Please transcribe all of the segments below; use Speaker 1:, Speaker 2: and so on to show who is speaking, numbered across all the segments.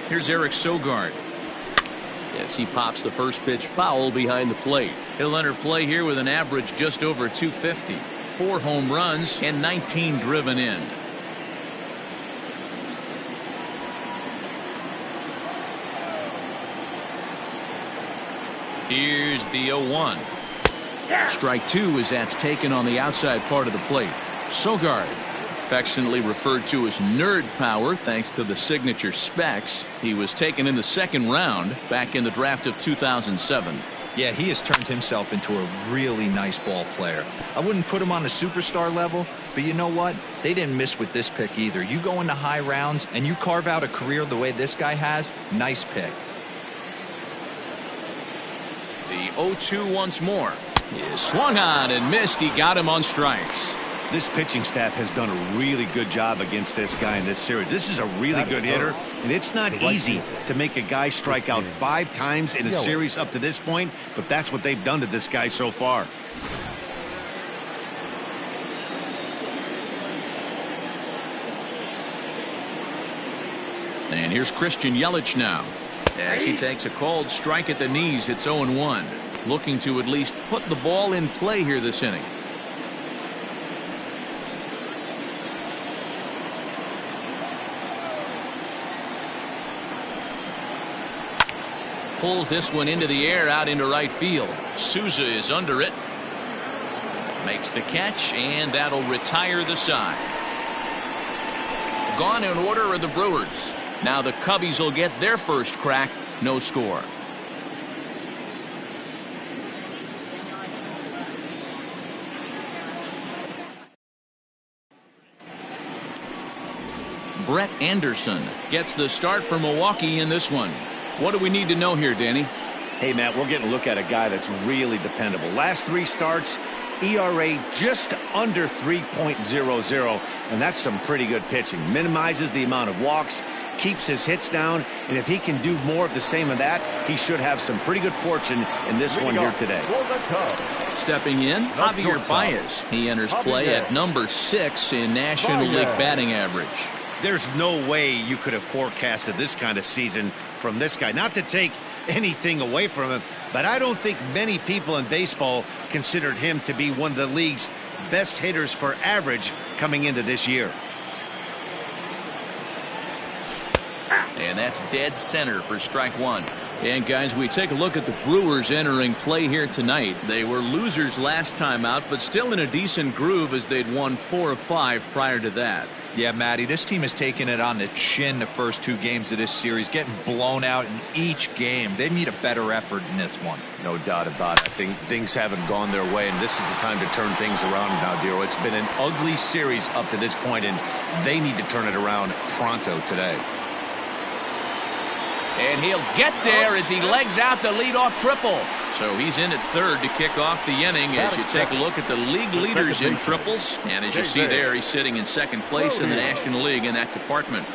Speaker 1: Here's Eric Sogard. Yes, he pops the first pitch foul behind the plate. He'll enter play here with an average just over 250. 4 home runs and 19 driven in. Here's the 0-1. Strike 2 as that's taken on the outside part of the plate. Sogard, affectionately referred to as nerd power thanks to the signature specs. He was taken in the 2nd round back in the draft of 2007.
Speaker 2: Yeah, he has turned himself into a really nice ball player. I wouldn't put him on a superstar level, but you know what? They didn't miss with this pick either. You go into high rounds and you carve out a career the way this guy has, nice pick.
Speaker 1: The 0-2 once more. Is swung on and missed. He got him on strikes.
Speaker 3: This pitching staff has done a really good job against this guy in this series. This is a really good hitter, and it's not easy to make a guy strike out 5 times in a series up to this point, but that's what they've done to this guy so far.
Speaker 1: And here's Christian Yelich now. As he takes a called strike at the knees, it's 0-1. Looking to at least put the ball in play here this inning. Pulls this one into the air out into right field. Souza is under it. Makes the catch, and that'll retire the side. Gone in order are the Brewers. Now the Cubbies will get their first crack. No score. Brett Anderson gets the start for Milwaukee in this one. What do we need to know here, Danny?
Speaker 3: Hey, Matt, we're getting a look at a guy that's really dependable. Last 3 starts, ERA just under 3.00, and that's some pretty good pitching. Minimizes the amount of walks, keeps his hits down, and if he can do more of the same of that, he should have some pretty good fortune in this one here today.
Speaker 1: Stepping in, Javier Baez. He enters play at number 6 in National League batting average.
Speaker 3: There's no way you could have forecasted this kind of season from this guy. Not to take anything away from him, but I don't think many people in baseball considered him to be one of the league's best hitters for average coming into this year.
Speaker 1: And that's dead center for strike 1. And guys, we take a look at the Brewers entering play here tonight. They were losers last time out, but still in a decent groove as they'd won 4 of 5 prior to that.
Speaker 2: Yeah, Matty, this team has taken it on the chin the first 2 games of this series, getting blown out in each game. They need a better effort in this one.
Speaker 3: No doubt about it. I think things haven't gone their way, and this is the time to turn things around now, Dero. It's been an ugly series up to this point, and they need to turn it around pronto today.
Speaker 1: And he'll get there as he legs out the leadoff triple. So he's in at third to kick off the inning as you take a look at the league leaders in triples. And as you see there, he's sitting in second place in the National League in that department.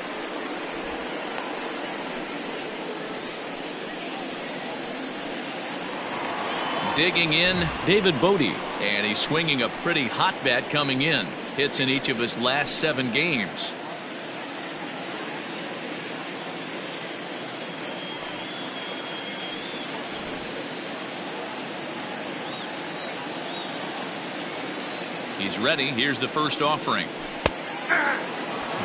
Speaker 1: Digging in, David Bodie. And he's swinging a pretty hot bat coming in. Hits in each of his last 7 games. He's ready. Here's the first offering.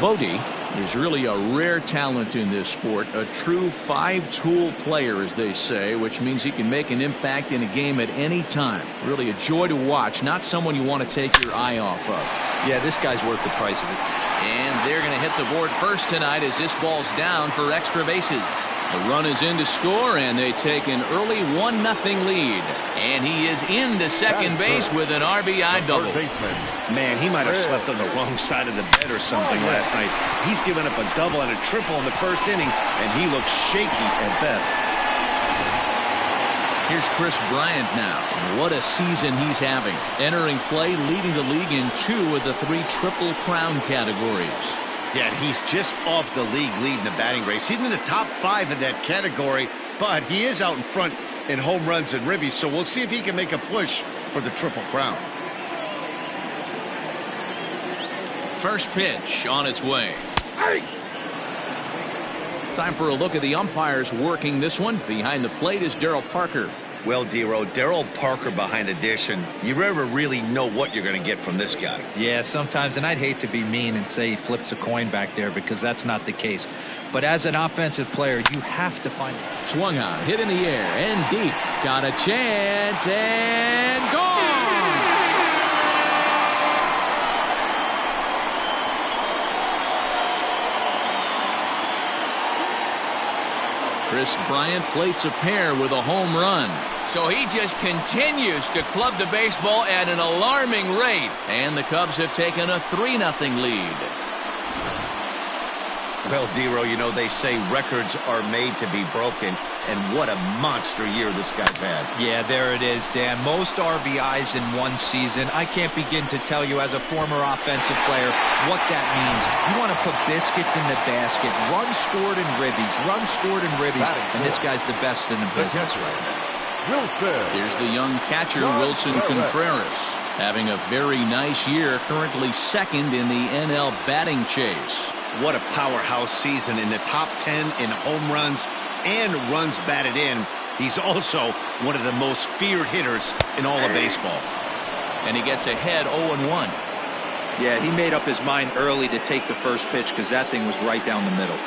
Speaker 1: Bodie is really a rare talent in this sport, a true 5-tool player, as they say, which means he can make an impact in a game at any time. Really a joy to watch, not someone you want to take your eye off of.
Speaker 2: Yeah, this guy's worth the price of it.
Speaker 1: And they're going to hit the board first tonight as this ball's down for extra bases. The run is in to score, and they take an early 1-0 lead. And he is into second base with an RBI double.
Speaker 3: Man, he might have slept on the wrong side of the bed or something last night. He's given up a double and a triple in the first inning, and he looks shaky at best.
Speaker 1: Here's Chris Bryant now. What a season he's having. Entering play, leading the league in 2 of the 3 Triple Crown categories.
Speaker 3: Yeah, he's just off the league lead in the batting race. He's in the top 5 in that category, but he is out in front in home runs and ribbies, so we'll see if he can make a push for the Triple Crown.
Speaker 1: First pitch on its way. It's Time for a look at the umpires working this one. Behind the plate is Darryl Parker.
Speaker 3: Well, D-Row, Darryl Parker behind the dish, and you never really know what you're going to get from this guy.
Speaker 2: Yeah, sometimes, and I'd hate to be mean and say he flips a coin back there because that's not the case. But as an offensive player, you have to find it.
Speaker 1: Swung on, hit in the air, and deep. Got a chance, and gone! Chris Bryant plates a pair with a home run. So he just continues to club the baseball at an alarming rate. And the Cubs have taken a 3-0 lead.
Speaker 3: Well, D-Row, you know, they say records are made to be broken, and what a monster year this guy's had.
Speaker 2: Yeah, there it is, Dan. Most RBIs in one season. I can't begin to tell you as a former offensive player what that means. You want to put biscuits in the basket. Runs scored in ribbies. Runs scored in ribbies. And this guy's the best in the business right now.
Speaker 1: Here's the young catcher, Wilson Contreras, having a very nice year, currently second in the NL batting chase.
Speaker 3: What a powerhouse season, in the top 10 in home runs and runs batted in. He's also one of the most feared hitters in all of baseball.
Speaker 1: And he gets ahead 0-1.
Speaker 2: Yeah, he made up his mind early to take the first pitch because that thing was right down the middle.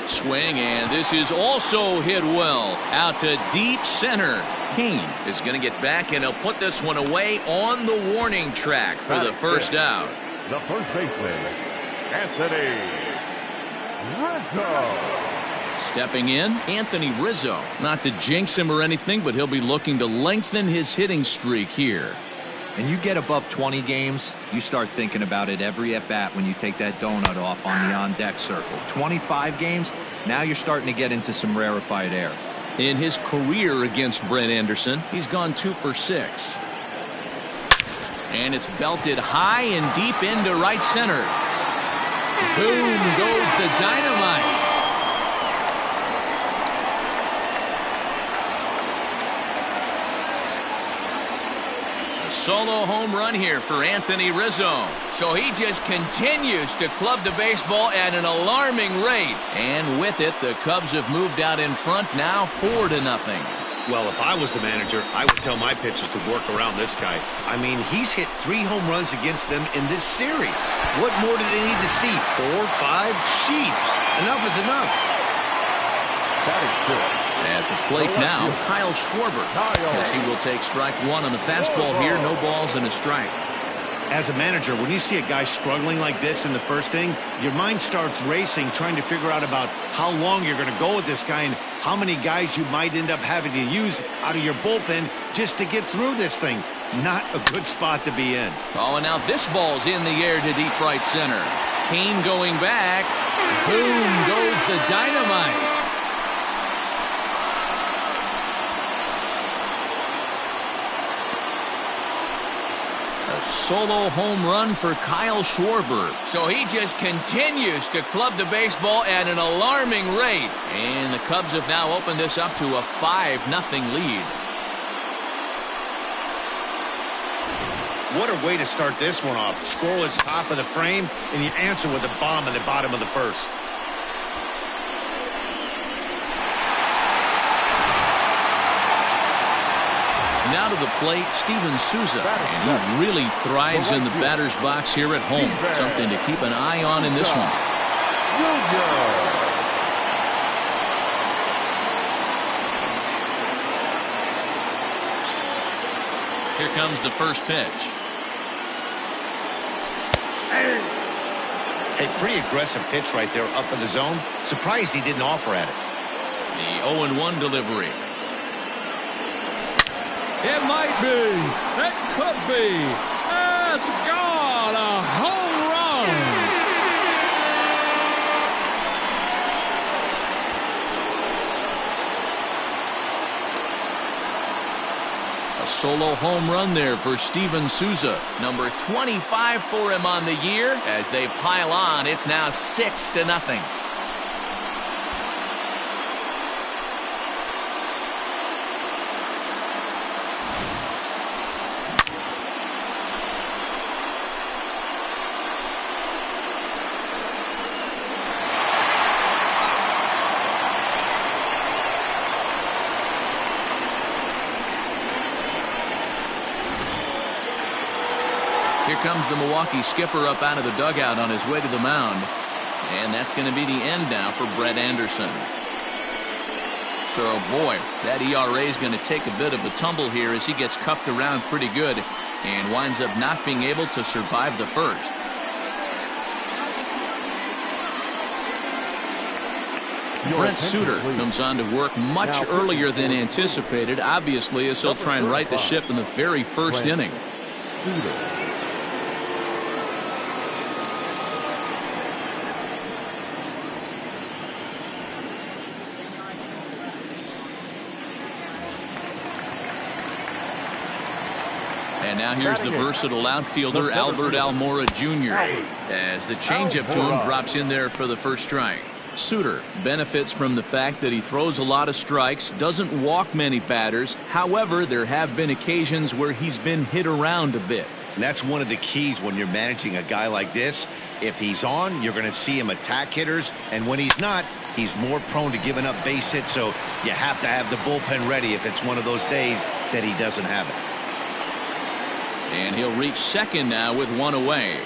Speaker 1: Swing, and this is also hit well. Out to deep center. Kane is going to get back, and he'll put this one away on the warning track for the first out.
Speaker 4: The first baseman, Anthony Rizzo.
Speaker 1: Stepping in, Anthony Rizzo. Not to jinx him or anything, but he'll be looking to lengthen his hitting streak here.
Speaker 2: And you get above 20 games, you start thinking about it every at-bat when you take that donut off on the on-deck circle. 25 games, now you're starting to get into some rarefied air.
Speaker 1: In his career against Brett Anderson, he's gone 2 for 6. And it's belted high and deep into right center. Boom goes the dynamite. A solo home run here for Anthony Rizzo. So he just continues to club the baseball at an alarming rate. And with it, the Cubs have moved out in front now 4-0.
Speaker 3: Well, if I was the manager, I would tell my pitchers to work around this guy. I mean, he's hit 3 home runs against them in this series. What more do they need to see? 4, 5? Jeez, enough is enough.
Speaker 1: At the plate now, Kyle Schwarber, as he will take strike 1 on the fastball here. No balls and a strike.
Speaker 3: As a manager, when you see a guy struggling like this in the first inning, your mind starts racing, trying to figure out about how long you're going to go with this guy and how many guys you might end up having to use out of your bullpen just to get through this thing. Not a good spot to be in.
Speaker 1: Oh, and now this ball's in the air to deep right center. Kane going back. Boom goes the dynamite. Solo home run for Kyle Schwarber. So he just continues to club the baseball at an alarming rate. And the Cubs have now opened this up to a 5-0 lead.
Speaker 3: What a way to start this one off. Scoreless top of the frame, and you answer with a bomb in the bottom of the first.
Speaker 1: Now to the plate, Steven Souza. And he really thrives in the batter's box here at home. Something to keep an eye on in this one. Here comes the first pitch.
Speaker 3: Hey, pretty aggressive pitch right there up in the zone. Surprised he didn't offer at it.
Speaker 1: The 0-1 delivery.
Speaker 5: It might be. It could be. It's gone. A home run.
Speaker 1: A solo home run there for Steven Souza. Number 25 for him on the year. As they pile on, it's now 6-0. Here comes the Milwaukee skipper up out of the dugout on his way to the mound. And that's going to be the end now for Brett Anderson. So, boy, that ERA is going to take a bit of a tumble here as he gets cuffed around pretty good and winds up not being able to survive the first. Brent Suter comes on to work much earlier than anticipated, obviously, as he'll try and right the ship in the very first inning. And now here's the versatile outfielder Albert Almora Jr. as the changeup to him drops in there for the first strike. Suter benefits from the fact that he throws a lot of strikes, doesn't walk many batters. However, there have been occasions where he's been hit around a bit.
Speaker 3: And that's one of the keys when you're managing a guy like this. If he's on, you're going to see him attack hitters, and when he's not, he's more prone to giving up base hits, so you have to have the bullpen ready if it's one of those days that he doesn't have it.
Speaker 1: And he'll reach second now with one away.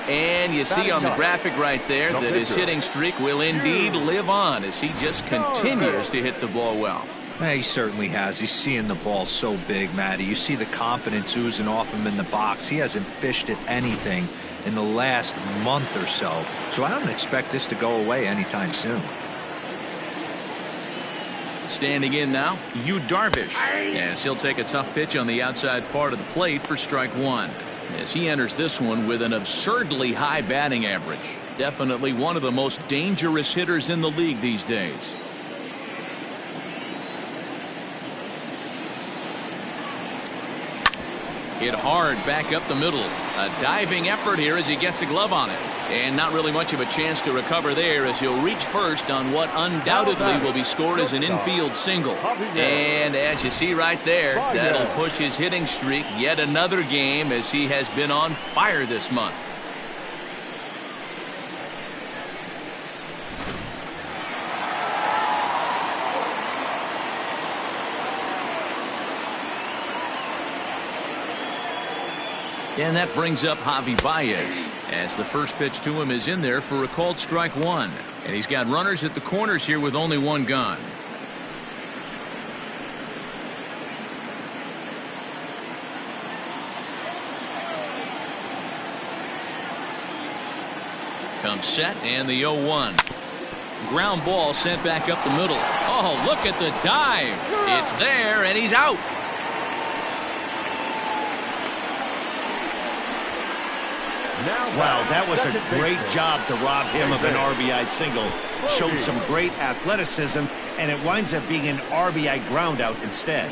Speaker 1: And you see on the graphic right there that his hitting streak will indeed live on as he just continues to hit the ball well.
Speaker 2: Yeah, he certainly has. He's seeing the ball so big, Matty. You see the confidence oozing off him in the box. He hasn't fished at anything in the last month or so. So I don't expect this to go away anytime soon.
Speaker 1: Standing in now, Yu Darvish, as he'll take a tough pitch on the outside part of the plate for strike one. As he enters this one with an absurdly high batting average. Definitely one of the most dangerous hitters in the league these days. Hit hard back up the middle. A diving effort here as he gets a glove on it. And not really much of a chance to recover there as he'll reach first on what undoubtedly will be scored as an infield single. And as you see right there, that'll push his hitting streak yet another game as he has been on fire this month. And that brings up Javi Baez as the first pitch to him is in there for a called strike one. And he's got runners at the corners here with only one gone. Comes set and the 0-1. Ground ball sent back up the middle. Oh, look at the dive. It's there and he's out.
Speaker 3: Wow, that was a great job to rob him of an RBI single. Showed some great athleticism, and it winds up being an RBI groundout instead.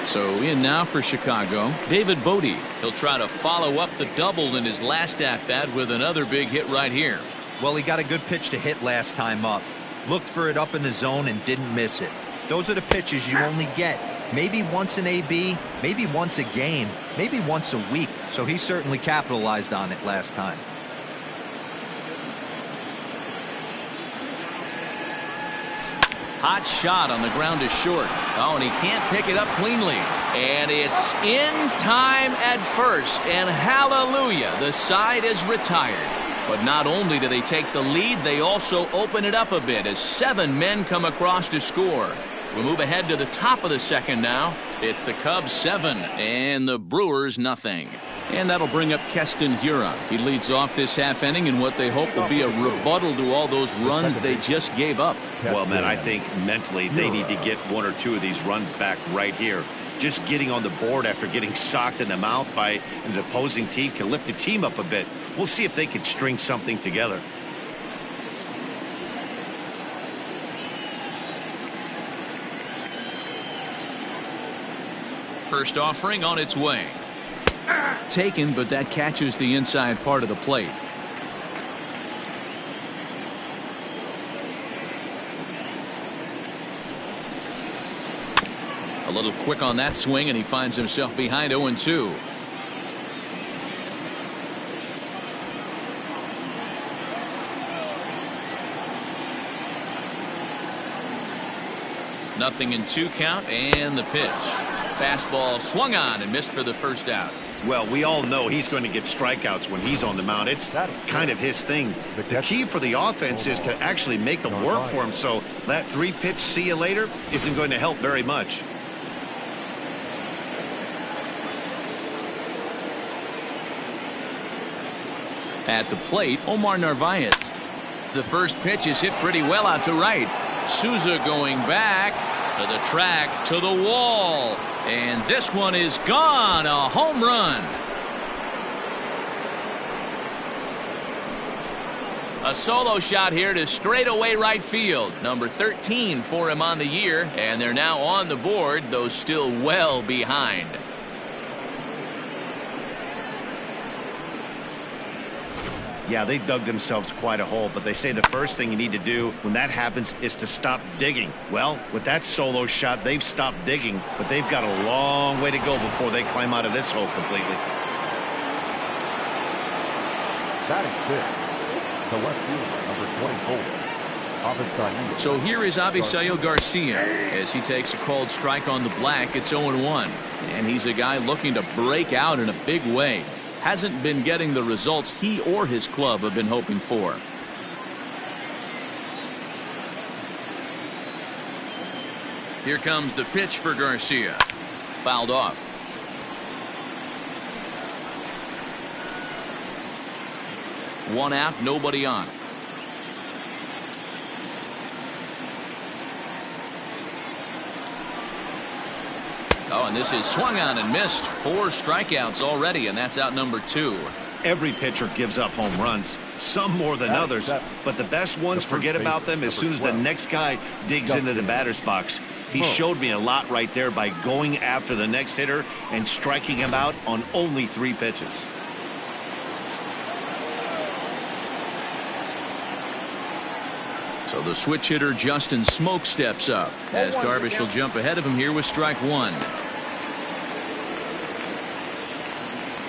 Speaker 1: So in now for Chicago, David Bodie. He'll try to follow up the double in his last at-bat with another big hit right here.
Speaker 2: Well, he got a good pitch to hit last time up. Looked for it up in the zone and didn't miss it. Those are the pitches you only get. Maybe once an AB, maybe once a game, maybe once a week. So he certainly capitalized on it last time.
Speaker 1: Hot shot on the ground is short. Oh, and he can't pick it up cleanly. And it's in time at first. And hallelujah, the side is retired. But not only do they take the lead, they also open it up a bit as 7 men come across to score. We'll move ahead to the top of the second now. It's the Cubs 7 and the Brewers nothing. And that'll bring up Keston Hiura. He leads off this half inning in what they hope will be a rebuttal to all those runs they just gave up.
Speaker 3: Well, man, I think mentally they need to get 1 or 2 of these runs back right here. Just getting on the board after getting socked in the mouth by an opposing team can lift the team up a bit. We'll see if they can string something together.
Speaker 1: First offering on its way. Taken, but that catches the inside part of the plate. A little quick on that swing, and he finds himself behind 0-2. 0-2 count, and the pitch. Fastball swung on and missed for the first out.
Speaker 3: Well, we all know he's going to get strikeouts when he's on the mound. It's kind of his thing. The key for the offense is to actually make them work for him, so that 3-pitch see you later isn't going to help very much.
Speaker 1: At the plate, Omar Narvaez. The first pitch is hit pretty well out to right. Souza going back to the track, to the wall. And this one is gone. A home run. A solo shot here to straightaway right field. Number 13 for him on the year. And they're now on the board, though still well behind.
Speaker 3: Yeah, they dug themselves quite a hole, but they say the first thing you need to do when that happens is to stop digging. Well, with that solo shot, they've stopped digging, but they've got a long way to go before they climb out of this hole completely.
Speaker 4: Batting fifth, the left fielder, number 24.
Speaker 1: So here is Avisail Garcia as he takes a called strike on the black. It's 0-1, and he's a guy looking to break out in a big way. Hasn't been getting the results he or his club have been hoping for. Here comes the pitch for Garcia. Fouled off. One out, nobody on. Oh, and this is swung on and missed. 4 strikeouts already, and that's out number 2.
Speaker 3: Every pitcher gives up home runs, some more than others, but the best ones forget about them as soon as the next guy digs into the batter's box. He showed me a lot right there by going after the next hitter and striking him out on only 3 pitches.
Speaker 1: So the switch hitter Justin Smoke steps up as Darvish will jump ahead of him here with strike 1.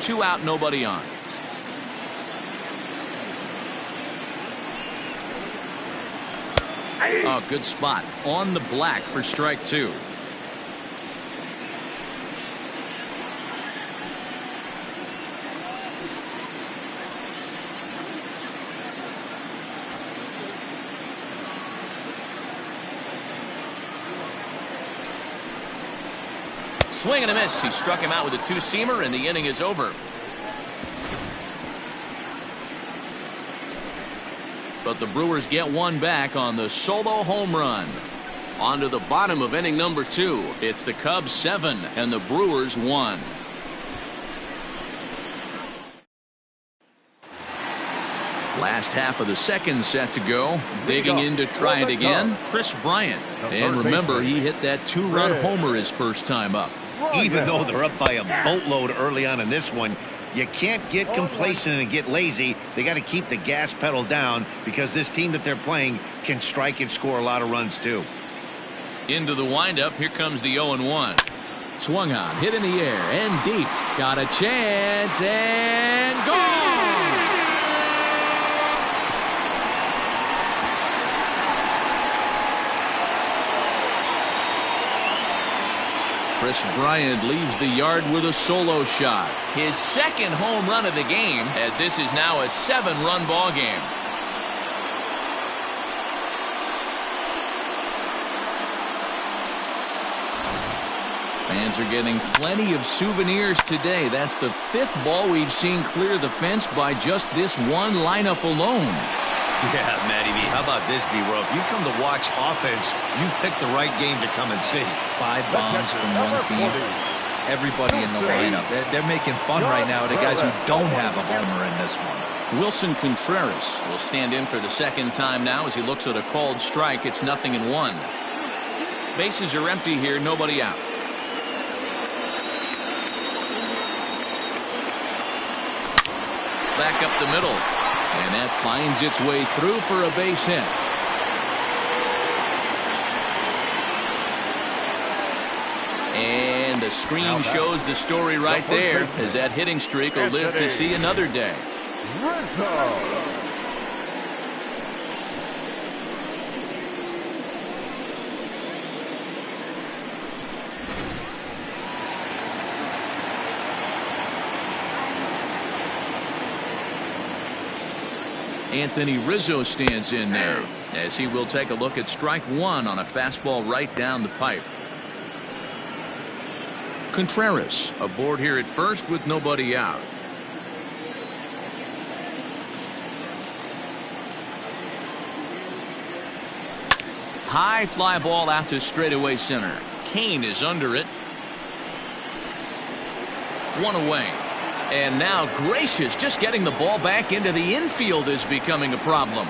Speaker 1: 2 out, nobody on. Oh, good spot on the black for strike 2. Swing and a miss. He struck him out with a 2-seamer, and the inning is over. But the Brewers get one back on the solo home run. On to the bottom of inning number 2. It's the Cubs 7 and the Brewers 1. Last half of the second set to go. Digging in to try it again, Chris Bryant. And remember, he hit that 2-run homer his first time up.
Speaker 3: Even though they're up by a boatload early on in this one, you can't get complacent and get lazy. They got to keep the gas pedal down because this team that they're playing can strike and score a lot of runs too.
Speaker 1: Into the windup. Here comes the 0-1. Swung on, hit in the air and deep. Got a chance and gone. Chris Bryant leaves the yard with a solo shot. His second home run of the game, as this is now a 7-run ball game. Fans are getting plenty of souvenirs today. That's the 5th ball we've seen clear the fence by just this one lineup alone.
Speaker 3: Yeah, Matty B, how about this, B-Row? If you come to watch offense, you've picked the right game to come and see.
Speaker 2: 5 bombs from one team. Everybody in the lineup. They're making fun right now of the guys who don't have a homer in this one.
Speaker 1: Wilson Contreras will stand in for the second time now as he looks at a called strike. It's 0-1. Bases are empty here, nobody out. Back up the middle. And that finds its way through for a base hit. And the screen shows the story right there, as that hitting streak will live to see another day. Anthony Rizzo stands in now, as he will take a look at strike one on a fastball right down the pipe. Contreras aboard here at first with nobody out. High fly ball out to straightaway center. Kane is under it. One away. And now Gracious, just getting the ball back into the infield is becoming a problem.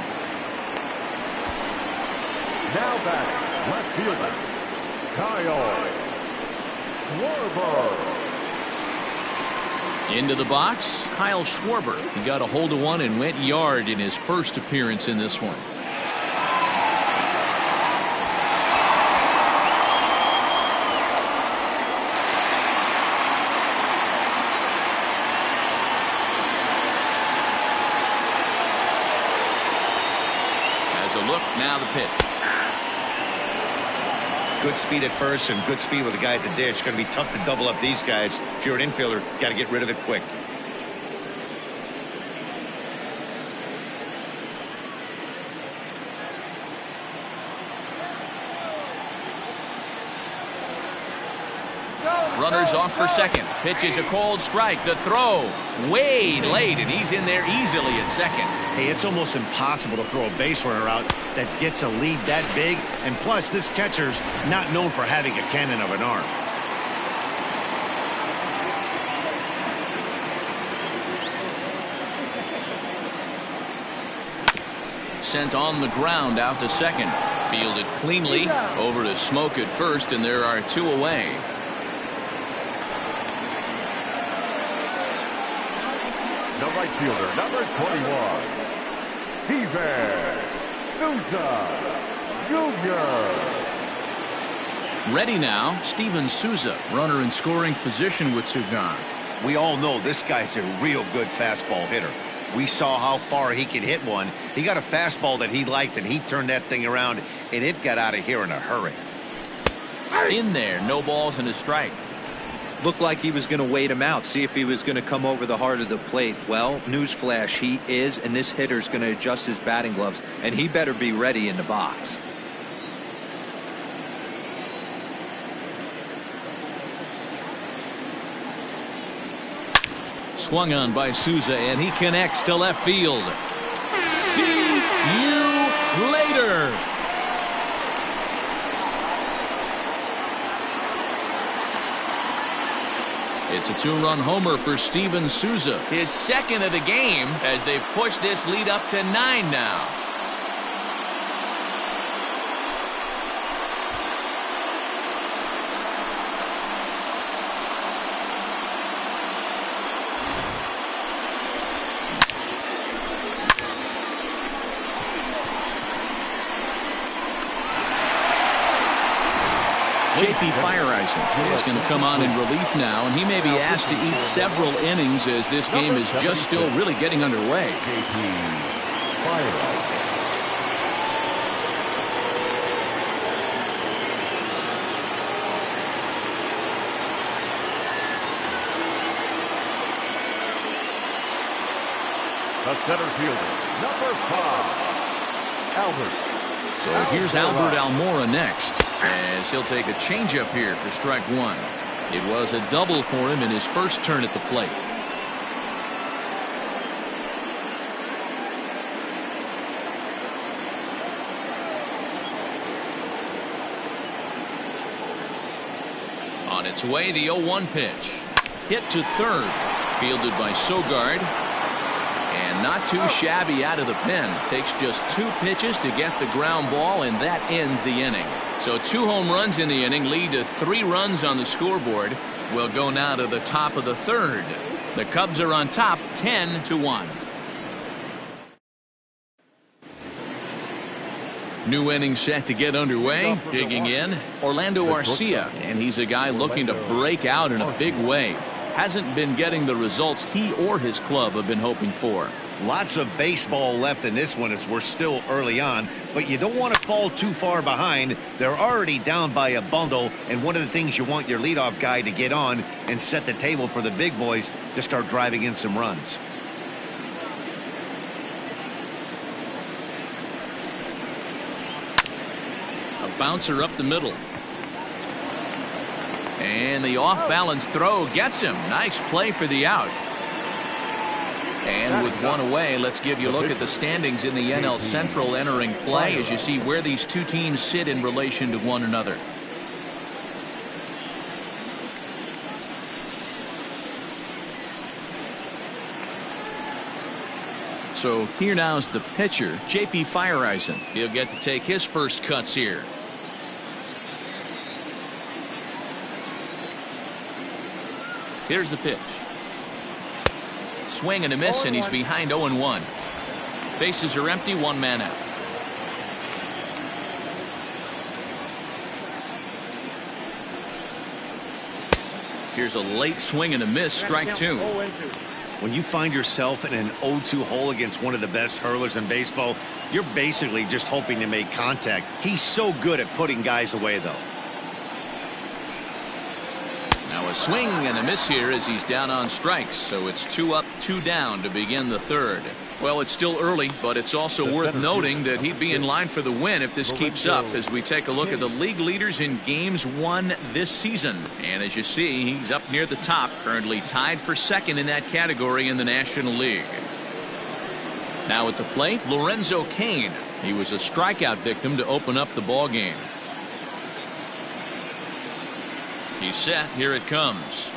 Speaker 4: Now batting, left fielder, Kyle Schwarber.
Speaker 1: Into the box, Kyle Schwarber. He got a hold of one and went yard in his first appearance in this one. Now the pitch.
Speaker 3: Good speed at first and good speed with the guy at the dish. Going to be tough to double up these guys. If you're an infielder, got to get rid of it quick.
Speaker 1: Runners off for second. Pitch is a cold strike. The throw way late, and he's in there easily at second.
Speaker 3: Hey, it's almost impossible to throw a base runner out that gets a lead that big. And plus, this catcher's not known for having a cannon of an arm.
Speaker 1: Sent on the ground out to second. Fielded cleanly. Over to Smoke at first, and there are two away.
Speaker 4: The right fielder, number 21, Steven Souza Jr.
Speaker 1: Ready now, Steven Souza, runner in scoring position with Sugan.
Speaker 3: We all know this guy's a real good fastball hitter. We saw how far he could hit one. He got a fastball that he liked, and he turned that thing around, and it got out of here in a hurry.
Speaker 1: In there, no balls and a strike.
Speaker 2: Looked like he was going to wait him out, see if he was going to come over the heart of the plate. Well, newsflash, he is, and this hitter's going to adjust his batting gloves, and he better be ready in the box.
Speaker 1: Swung on by Souza, and he connects to left field. See you later. It's a two-run homer for Steven Souza, his second of the game, as they've pushed this lead up to 9 now. J.P. Fireisen is going to come on in relief now, and he may be asked to eat several innings as this game is just still really getting underway.
Speaker 4: J.P. Fireisen. The center fielder, number 5, Albert.
Speaker 1: So here's Albert Almora next, as he'll take a changeup here for strike one. It was a double for him in his first turn at the plate. On its way, the 0-1 pitch. Hit to third, fielded by Sogard. And not too shabby out of the pen. Takes just 2 pitches to get the ground ball, and that ends the inning. So 2 home runs in the inning lead to 3 runs on the scoreboard. We'll go now to the top of the third. The Cubs are on top 10-1. New inning set to get underway. Digging in, Orlando Arcia, and he's a guy looking to break out in a big way. Hasn't been getting the results he or his club have been hoping for.
Speaker 3: Lots of baseball left in this one as we're still early on, but you don't want to fall too far behind. They're already down by a bundle, and one of the things you want your leadoff guy to get on and set the table for the big boys to start driving in some runs.
Speaker 1: bouncer up the middle. And the off-balance throw gets him. Nice play for the out. And with one away, let's give you a look at the standings in the NL Central entering play as you see where these two teams sit in relation to one another. So here now is the pitcher, J.P. Fireisen. He'll get to take his first cuts here. Here's the pitch. Swing and a miss, and he's behind 0-1. Bases are empty, one man out. Here's a late swing and a miss, strike two.
Speaker 3: When you find yourself in an 0-2 hole against one of the best hurlers in baseball, you're basically just hoping to make contact. He's so good at putting guys away, though.
Speaker 1: Now a swing and a miss here as he's down on strikes, so it's 2 up, 2 down to begin the third. Well, it's still early, but it's also worth noting that he'd be in line for the win if this keeps up as we take a look at the league leaders in games won this season. And as you see, he's up near the top, currently tied for second in that category in the National League. Now at the plate, Lorenzo Cain. He was a strikeout victim to open up the ball game. He's set. Here it comes.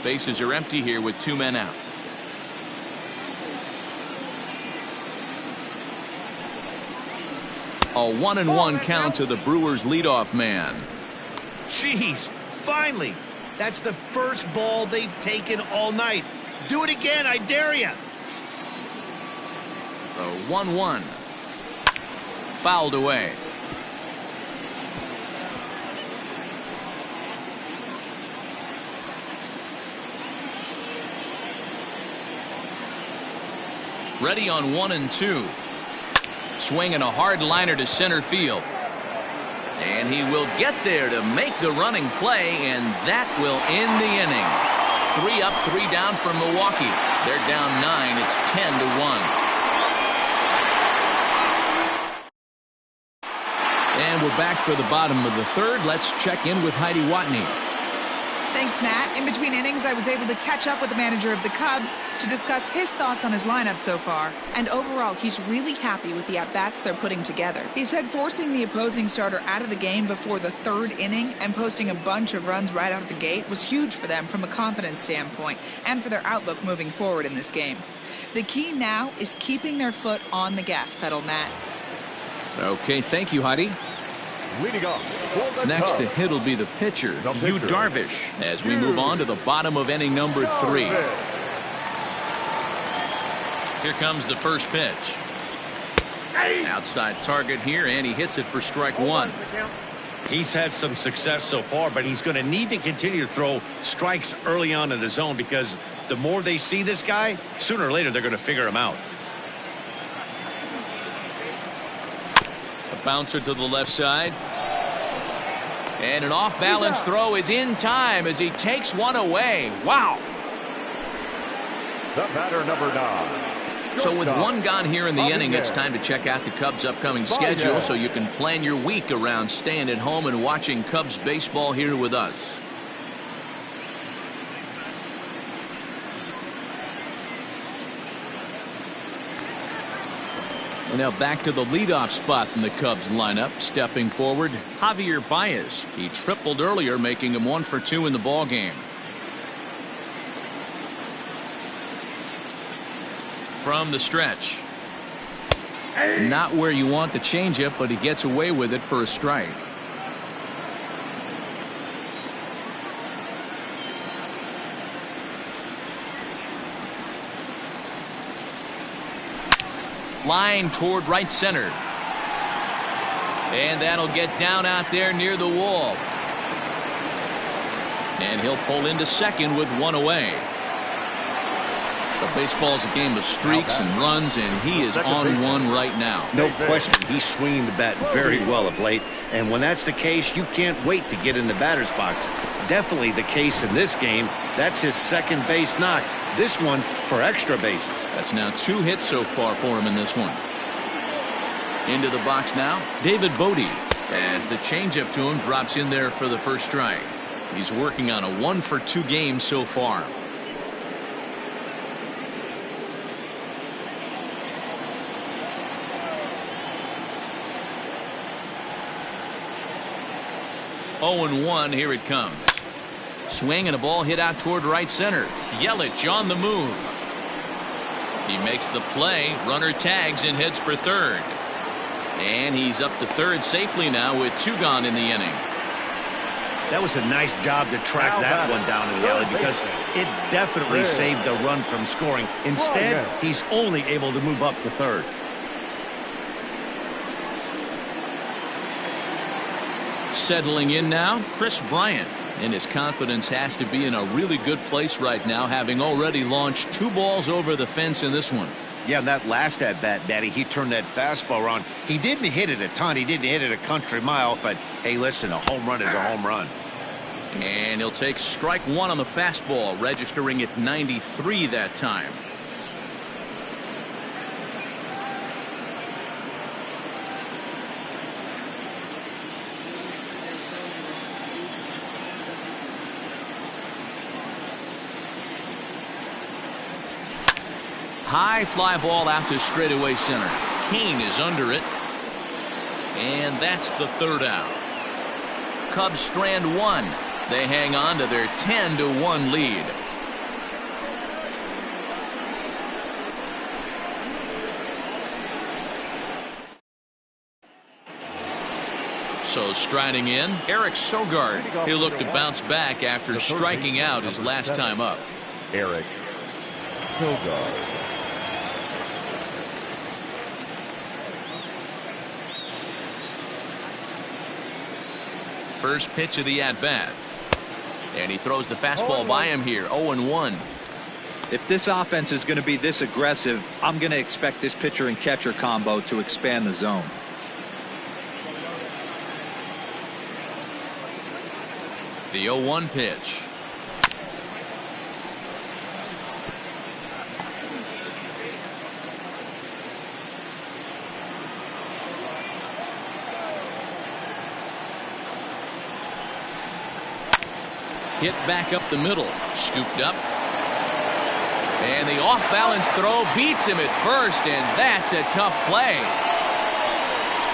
Speaker 1: Bases are empty here with 2 men out. A 1-1 count to the Brewers leadoff man.
Speaker 3: Jeez, finally. That's the first ball they've taken all night. Do it again, I dare you.
Speaker 1: The 1-1. Fouled away. Ready on 1 and 2. Swinging a hard liner to center field. And he will get there to make the running play, and that will end the inning. 3 up, 3 down for Milwaukee. They're down 9. It's 10-1. And we're back for the bottom of the third. Let's check in with Heidi Watney.
Speaker 6: Thanks, Matt. In between innings, I was able to catch up with the manager of the Cubs to discuss his thoughts on his lineup so far. And overall, he's really happy with the at-bats they're putting together. He said forcing the opposing starter out of the game before the 3rd inning and posting a bunch of runs right out of the gate was huge for them from a confidence standpoint and for their outlook moving forward in this game. The key now is keeping their foot on the gas pedal, Matt.
Speaker 1: Okay, thank you, Heidi.
Speaker 4: Leading off for the
Speaker 1: Next
Speaker 4: Cubs,
Speaker 1: to hit will be the pitcher, Yu
Speaker 4: pitcher,
Speaker 1: Darvish, as we move on to the bottom of inning number 3. Here comes the first pitch. Outside target here, and he hits it for strike 1.
Speaker 3: He's had some success so far, but he's going to need to continue to throw strikes early on in the zone because the more they see this guy, sooner or later they're going to figure him out.
Speaker 1: Bouncer to the left side. And an off-balance throw is in time as he takes one away. Wow.
Speaker 4: the batter, number 9.
Speaker 1: So with one gone here in the inning, it's time to check out the Cubs' upcoming schedule so you can plan your week around staying at home and watching Cubs baseball here with us. And now back to the leadoff spot in the Cubs lineup. Stepping forward, Javier Baez. He tripled earlier, making him 1 for 2 in the ball game. From the stretch. Not where you want the changeup, but he gets away with it for a strike. Line toward right center. And that'll get down out there near the wall. And he'll pull into second with one away. The baseball's a game of streaks and runs, and he is on one right now.
Speaker 3: No question, he's swinging the bat very well of late, and when that's the case, you can't wait to get in the batter's box. Definitely the case in this game. That's his second base knock. This one for extra bases.
Speaker 1: That's now 2 hits so far for him in this one. Into the box now, David Bodie, as the changeup to him drops in there for the first strike. He's working on a 1-for-2 game so far. Oh and 1, here it comes. Swing and a ball hit out toward right center. Yelich on the move. He makes the play. Runner tags and heads for third. And he's up to third safely now with 2 gone in the inning.
Speaker 3: That was a nice job to track that one down in the alley because it definitely saved a run from scoring. Instead, he's only able to move up to third.
Speaker 1: Settling in now, Chris Bryant. And his confidence has to be in a really good place right now, having already launched 2 balls over the fence in this one.
Speaker 3: Yeah, that last at-bat, Daddy, he turned that fastball around. He didn't hit it a ton. He didn't hit it a country mile. But, hey, listen, a home run is a home run.
Speaker 1: And he'll take strike 1 on the fastball, registering at 93 that time. High fly ball out to straightaway center. Kane is under it. And that's the 3rd out. Cubs strand 1. They hang on to their 10-1 lead. So striding in, Eric Sogard. He'll look to bounce back after striking out his last time up.
Speaker 4: Eric Sogard.
Speaker 1: First pitch of the at-bat. And he throws the fastball by him here. 0-1.
Speaker 2: If this offense is going to be this aggressive, I'm going to expect this pitcher and catcher combo to expand the zone.
Speaker 1: The 0-1 pitch. Hit back up the middle. Scooped up. And the off-balance throw beats him at first, and that's a tough play.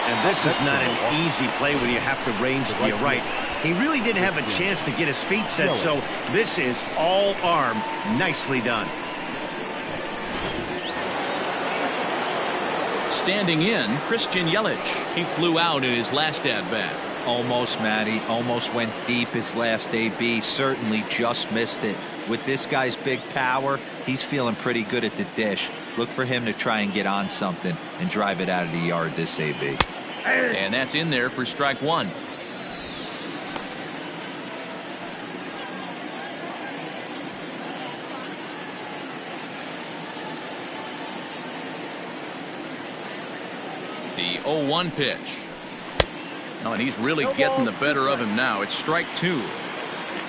Speaker 3: And this is not an easy play when you have to range to your right. He really didn't have a chance to get his feet set, so this is all arm. Nicely done.
Speaker 1: Standing in, Christian Yelich. He flew out in his last at-bat.
Speaker 2: Almost, Matty. Almost went deep his last AB. Certainly just missed it. With this guy's big power, he's feeling pretty good at the dish. Look for him to try and get on something and drive it out of the yard this AB.
Speaker 1: And that's in there for strike 1. The 0-1 pitch. Oh, and he's really getting the better of him now. It's strike 2.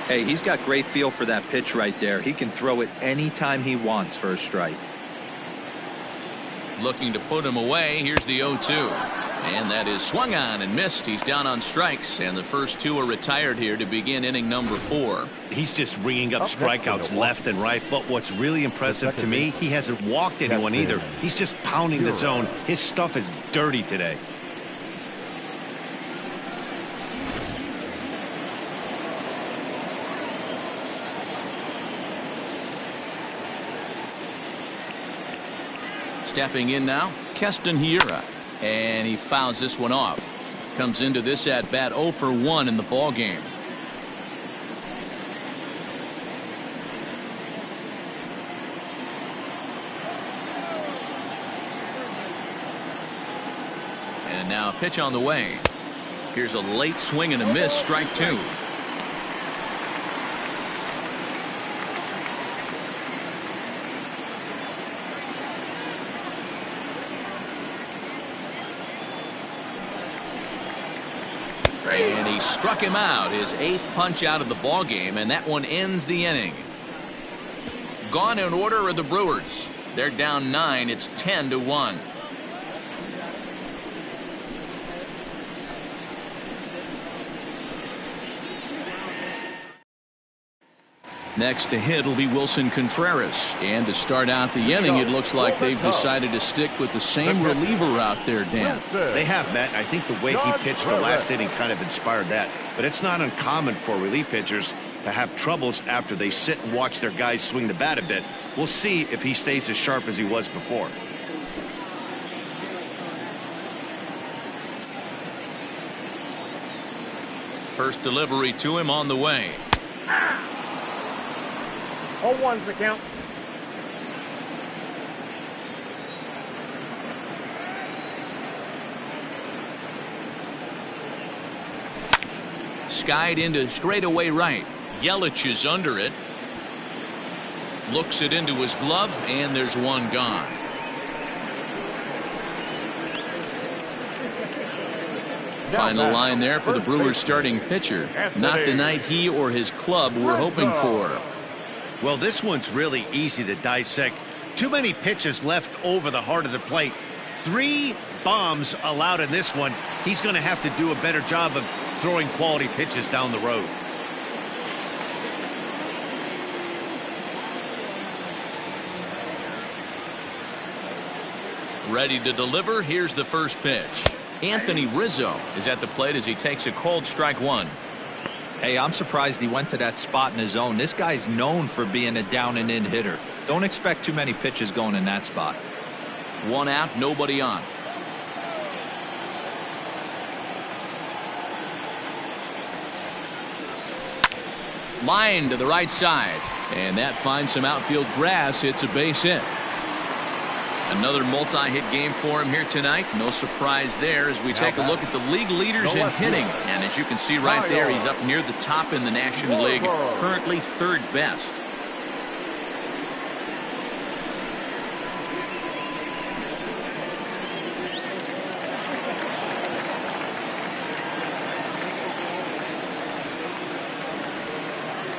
Speaker 2: Hey, he's got great feel for that pitch right there. He can throw it anytime he wants for a strike.
Speaker 1: Looking to put him away. Here's the 0-2. And that is swung on and missed. He's down on strikes, and the first 2 are retired here to begin inning number 4.
Speaker 3: He's just ringing up strikeouts left and right, but what's really impressive to me, he hasn't walked anyone either. He's just pounding the zone. His stuff is dirty today.
Speaker 1: Stepping in now, Keston Hiura. And he fouls this one off. Comes into this at-bat 0-for-1 in the ball game. And now a pitch on the way. Here's a late swing and a miss, strike 2. And he struck him out, his 8th punch out of the ball game, and that one ends the inning. Gone in order are the Brewers. They're down 9. It's 10-1. Next to hit will be Wilson Contreras. And to start out the inning, it looks like they've decided to stick with the same reliever out there, Dan.
Speaker 3: They have, Matt. I think the way he pitched the last inning kind of inspired that. But it's not uncommon for relief pitchers to have troubles after they sit and watch their guys swing the bat a bit. We'll see if he stays as sharp as he was before.
Speaker 1: First delivery to him on the way.
Speaker 4: 0-1's the count.
Speaker 1: Skied into straightaway right. Yelich is under it. Looks it into his glove, and there's one gone. Final line there for the Brewers starting pitcher. Not the night he or his club were hoping for.
Speaker 3: Well, this one's really easy to dissect. Too many pitches left over the heart of the plate. 3 bombs allowed in this one. He's going to have to do a better job of throwing quality pitches down the road.
Speaker 1: Ready to deliver. Here's the first pitch. Anthony Rizzo is at the plate as he takes a cold strike one.
Speaker 2: Hey, I'm surprised he went to that spot in his zone. This guy's known for being a down and in hitter. Don't expect too many pitches going in that spot.
Speaker 1: 1 out, nobody on. Line to the right side, and that finds some outfield grass. It's a base hit. Another multi-hit game for him here tonight. No surprise there as we take a look at the league leaders in hitting. And as you can see right there, he's up near the top in the National League, currently 3rd best.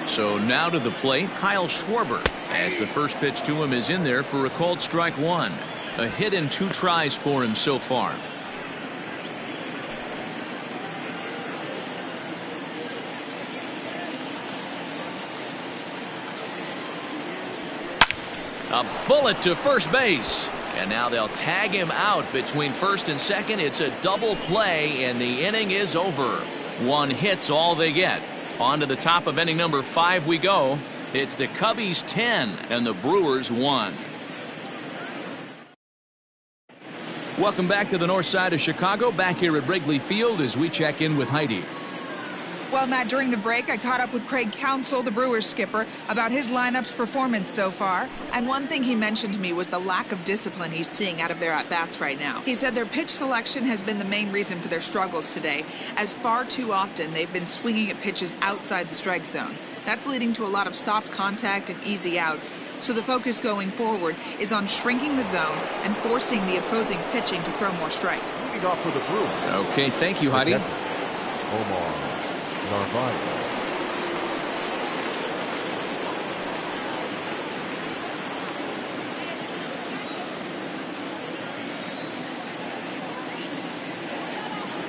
Speaker 1: So now to the plate, Kyle Schwarber, as the first pitch to him is in there for a called strike one. A hit and 2 tries for him so far. A bullet to first base. And now they'll tag him out between first and second. It's a double play, and the inning is over. 1 hit's all they get. On to the top of inning number 5 we go. It's the Cubbies 10 and the Brewers 1. Welcome back to the north side of Chicago, back here at Wrigley Field as we check in with Heidi.
Speaker 6: Well, Matt, during the break, I caught up with Craig Counsell, the Brewers skipper, about his lineup's performance so far. And one thing he mentioned to me was the lack of discipline he's seeing out of their at-bats right now. He said their pitch selection has been the main reason for their struggles today, as far too often they've been swinging at pitches outside the strike zone. That's leading to a lot of soft contact and easy outs. So the focus going forward is on shrinking the zone and forcing the opposing pitching to throw more strikes.
Speaker 4: Off for the Brewers.
Speaker 1: Okay, thank you, Heidi.
Speaker 4: Omar Narvaez.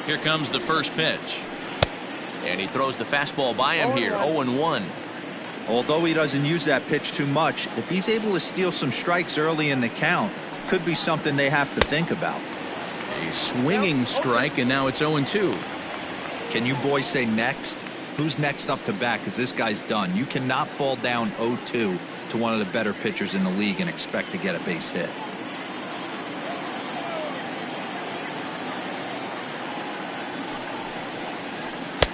Speaker 1: Here comes the first pitch. And he throws the fastball by him here, 0-1.
Speaker 2: Although he doesn't use that pitch too much, if he's able to steal some strikes early in the count, could be something they have to think about.
Speaker 1: A swinging strike, and now it's 0-2.
Speaker 2: Can you boys say next? Who's next up to bat? Because this guy's done. You cannot fall down 0-2 to one of the better pitchers in the league and expect to get a base hit.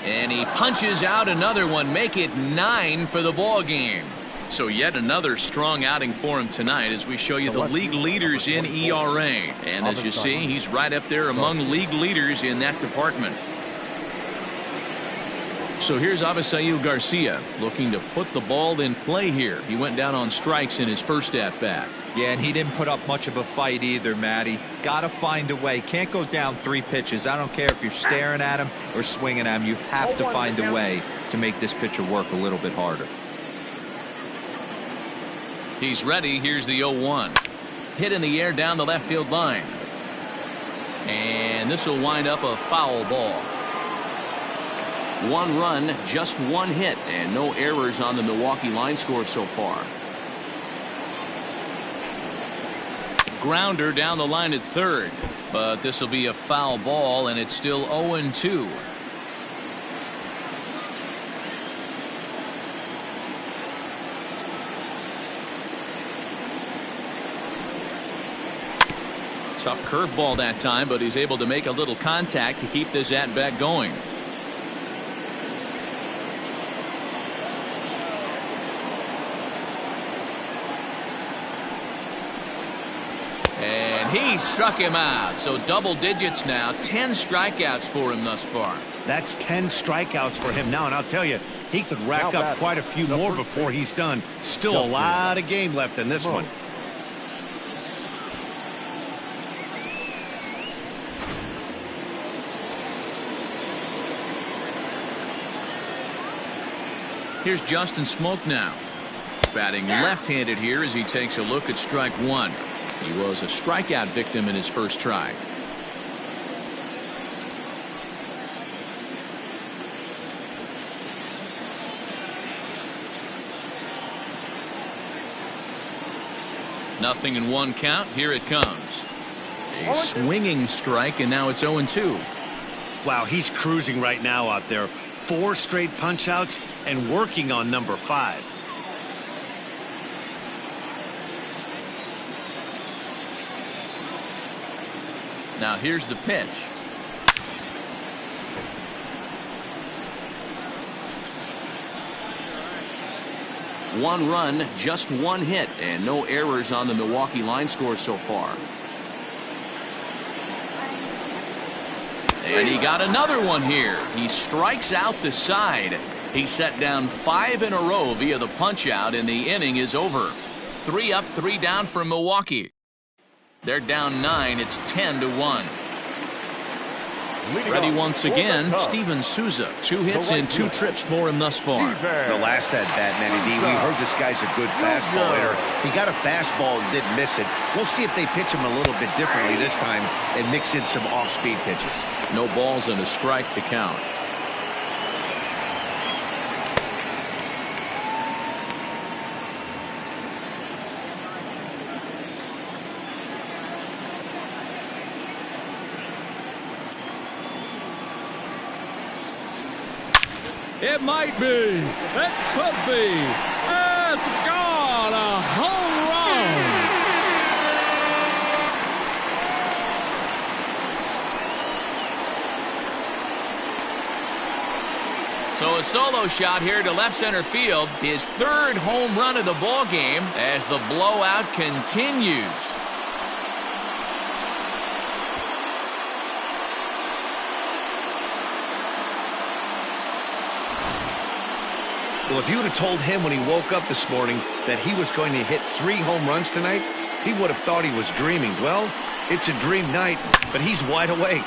Speaker 1: And he punches out another one, make it 9 for the ball game. So yet another strong outing for him tonight as we show you the league leaders in ERA. And as you see, he's right up there among league leaders in that department. So here's Avisail Garcia looking to put the ball in play here. He went down on strikes in his first at-bat.
Speaker 2: Yeah, and he didn't put up much of a fight either, Matty. Got to find a way. Can't go down 3 pitches. I don't care if you're staring at him or swinging at him. You have to find a way to make this pitcher work a little bit harder.
Speaker 1: He's ready. Here's the 0-1. Hit in the air down the left field line. And this will wind up a foul ball. 1 run, just 1 hit, and no errors on the Milwaukee line score so far. Grounder down the line at third, but this will be a foul ball, and it's still 0-2. Tough curveball that time, but he's able to make a little contact to keep this at-bat going. And he struck him out. So double digits now. 10 strikeouts for him thus far.
Speaker 3: That's 10 strikeouts for him now, and I'll tell you, he could rack up quite a few more before he's done. Still a lot of game left in this one.
Speaker 1: Here's Justin Smoke now. Batting left-handed here as he takes a look at strike 1. He was a strikeout victim in his first try. Nothing in 1 count. Here it comes. A swinging strike, and now it's 0-2.
Speaker 3: Wow, he's cruising right now out there. 4 straight punch-outs and working on number 5.
Speaker 1: Now here's the pitch. One run, just 1 hit, and no errors on the Milwaukee line score so far. And he got another one here. He strikes out the side. He set down 5 in a row via the punch-out, and the inning is over. 3 up, 3 down for Milwaukee. They're down 9. It's 10-1. Ready once again, Steven Souza. 2 hits and 2 trips for him thus far.
Speaker 3: The last at bat, Matty D, we heard this guy's a good fastball hitter. He got a fastball and didn't miss it. We'll see if they pitch him a little bit differently this time and mix in some off-speed pitches.
Speaker 1: No balls and a strike to count.
Speaker 5: It might be. It could be. It's gone. A home run.
Speaker 1: So a solo shot here to left center field. His 3rd home run of the ball game as the blowout continues.
Speaker 3: Well, if you would have told him when he woke up this morning that he was going to hit 3 home runs tonight, he would have thought he was dreaming. Well, it's a dream night, but he's wide awake.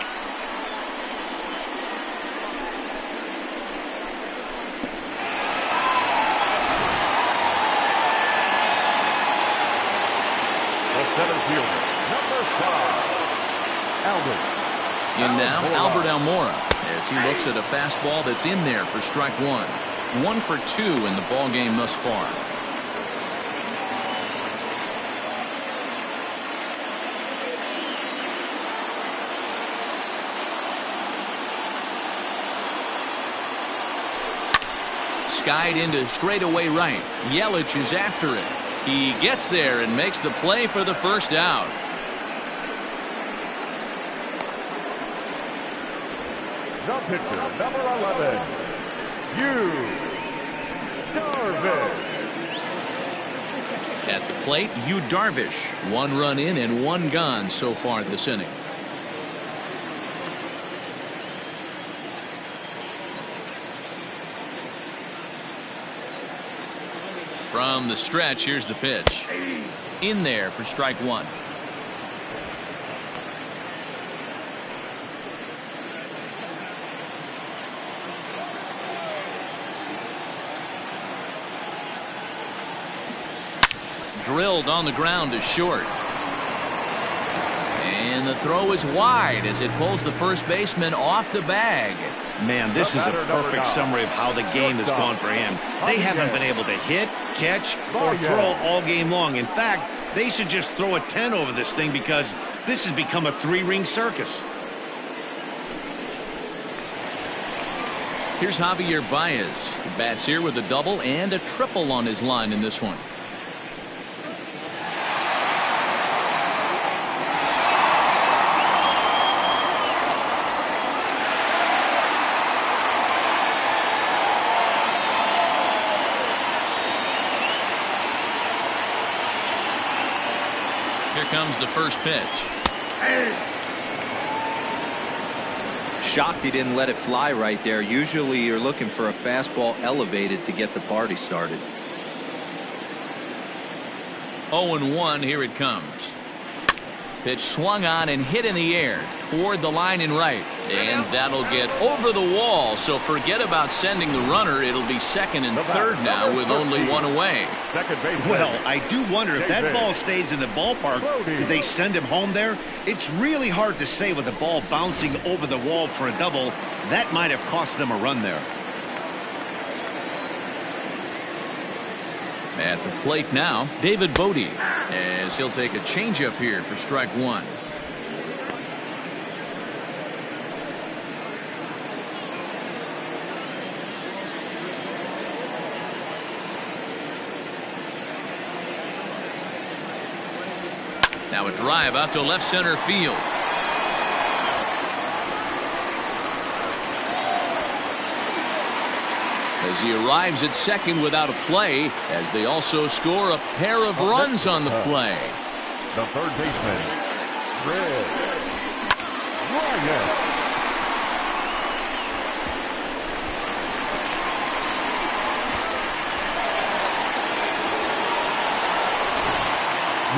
Speaker 4: The center fielder, number 5, Albert.
Speaker 1: In now, Albert Almora, as he looks at a fastball that's in there for strike 1. 1 for 2 in the ball game thus far. Skied into straightaway right. Yelich is after it. He gets there and makes the play for the first out.
Speaker 4: The pitcher, number 11, Darvish.
Speaker 1: At the plate, Yu Darvish. 1 run in and 1 gone so far this inning. From the stretch, here's the pitch. In there for strike one. Drilled on the ground to short. And the throw is wide as it pulls the first baseman off the bag.
Speaker 3: Man, this is a perfect summary of how the game has gone for him. They haven't been able to hit, catch, or throw all game long. In fact, they should just throw a 10 over this thing because this has become a three-ring circus.
Speaker 1: Here's Javier Baez. He bats here with a double and a triple on his line in this one. Here comes the first pitch.
Speaker 2: Shocked he didn't let it fly right there. Usually you're looking for a fastball elevated to get the party started.
Speaker 1: 0-1, here it comes. Pitch swung on and hit in the air toward the line and right. And that'll get over the wall, so forget about sending the runner. It'll be second and third now with only one away.
Speaker 3: Well, I do wonder if that ball stays in the ballpark, did they send him home there? It's really hard to say with the ball bouncing over the wall for a double. That might have cost them a run there.
Speaker 1: At the plate now, David Bodie, as he'll take a changeup here for strike one. Now a drive out to left center field. As he arrives at second without a play, as they also score a pair of runs on the play.
Speaker 4: The third baseman, Ryan.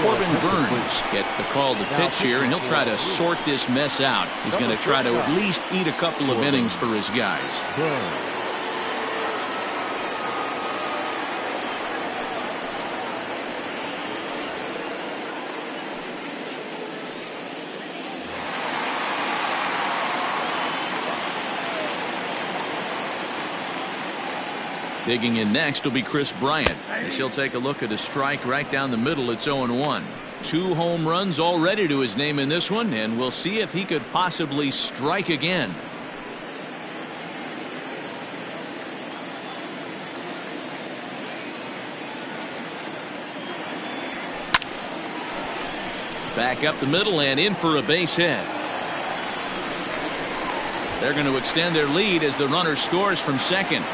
Speaker 1: Corbin Burns gets the call to pitch here, and he'll try to sort this mess out. He's going to try to at least eat a couple of innings for his guys. Digging in next will be Chris Bryant, as he'll take a look at a strike right down the middle. It's 0-1. 2 home runs already to his name in this one, and we'll see if he could possibly strike again. Back up the middle and in for a base hit. They're going to extend their lead as the runner scores from second.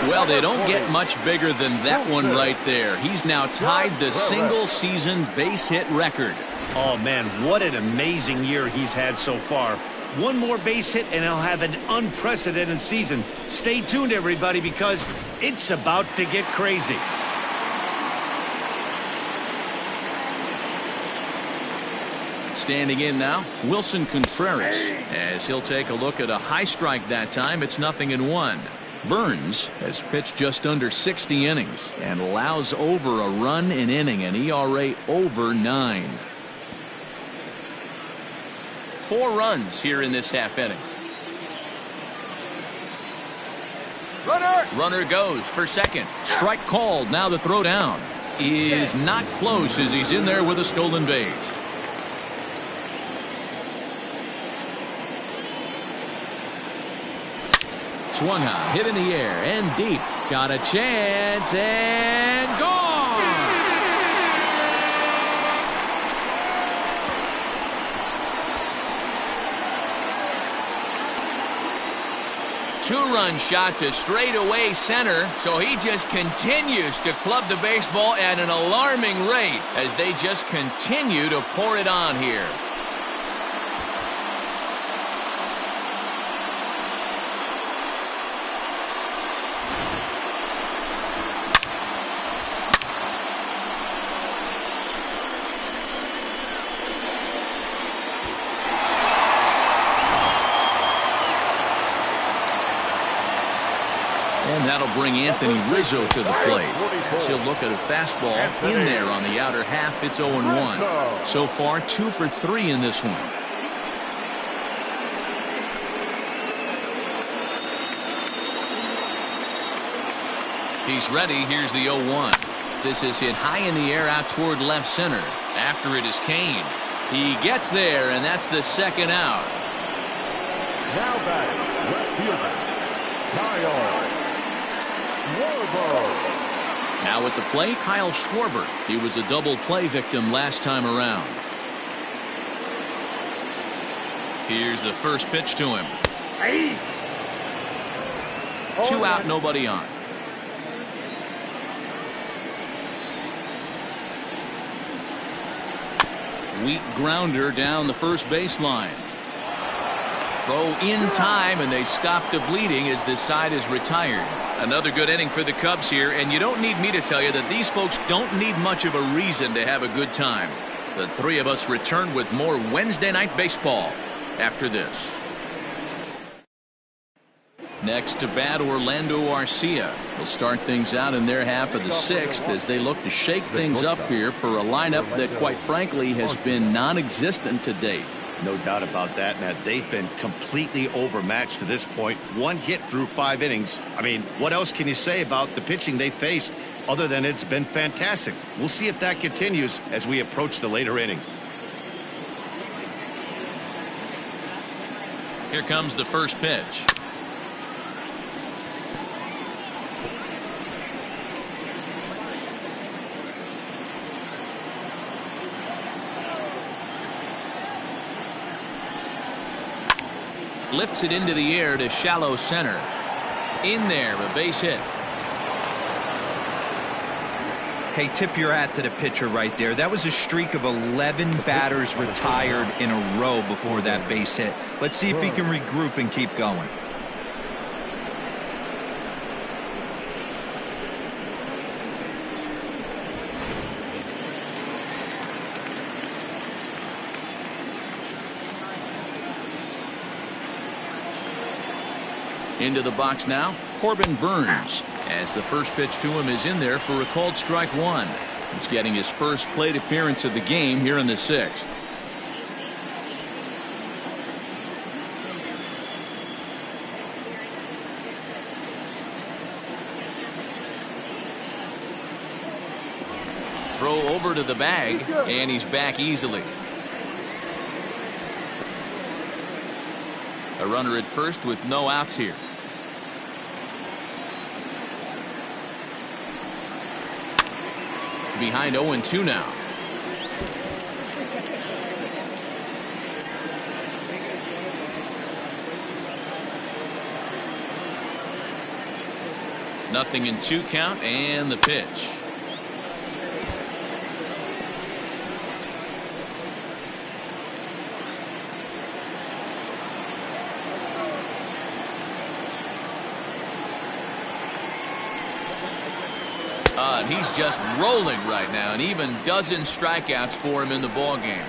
Speaker 1: Well, they don't get much bigger than that one right there. He's now tied the single-season base hit record.
Speaker 3: Oh, man, what an amazing year he's had so far. One more base hit, and he'll have an unprecedented season. Stay tuned, everybody, because it's about to get crazy.
Speaker 1: Standing in now, Wilson Contreras, as he'll take a look at a high strike that time. It's 0-1. Burns has pitched just under 60 innings and allows over a run an inning, an ERA over 9. 4 runs here in this half inning. Runner goes for second. Strike called. Now the throw down is not close as he's in there with a stolen base. Swung on, hit in the air and deep. Got a chance and gone. Two-run shot to straightaway center, so he just continues to club the baseball at an alarming rate as they just continue to pour it on here. and that'll bring Anthony Rizzo to the plate. As he'll look at a fastball in there on the outer half. It's 0-1. So far, 2 for 3 in this one. He's ready. Here's the 0-1. This is hit high in the air out toward left center. After it is Kane. He gets there, and that's the second out.
Speaker 4: Now batting, left fielder, Kyle Schwarber.
Speaker 1: Now at the plate, Kyle Schwarber. He was a double play victim last time around. Here's the first pitch to him. 2 out, nobody on. Weak grounder down the first baseline. Throw in time, and they stop the bleeding as this side is retired. Another good inning for the Cubs here, and you don't need me to tell you that these folks don't need much of a reason to have a good time. The three of us return with more Wednesday night baseball after this. Next to bat, Orlando Arcia will start things out in their half of the 6th as they look to shake things up here for a lineup that, quite frankly, has been non-existent to date.
Speaker 3: No doubt about that, Matt. They've been completely overmatched to this point. 1 hit through 5 innings. I mean, what else can you say about the pitching they faced other than it's been fantastic? We'll see if that continues as we approach the later inning.
Speaker 1: Here comes the first pitch. Lifts it into the air to shallow center. In there, a base hit.
Speaker 2: Hey, tip your hat to the pitcher right there. That was a streak of 11 batters retired in a row before that base hit. Let's see if he can regroup and keep going.
Speaker 1: Into the box now, Corbin Burns, as the first pitch to him is in there for a called strike 1. He's getting his first plate appearance of the game here in the 6th. Throw over to the bag, and he's back easily. A runner at first with no outs here. Behind 0-2 now. Nothing in 2 count, and the pitch. And he's just rolling right now, and even dozen strikeouts for him in the ball game.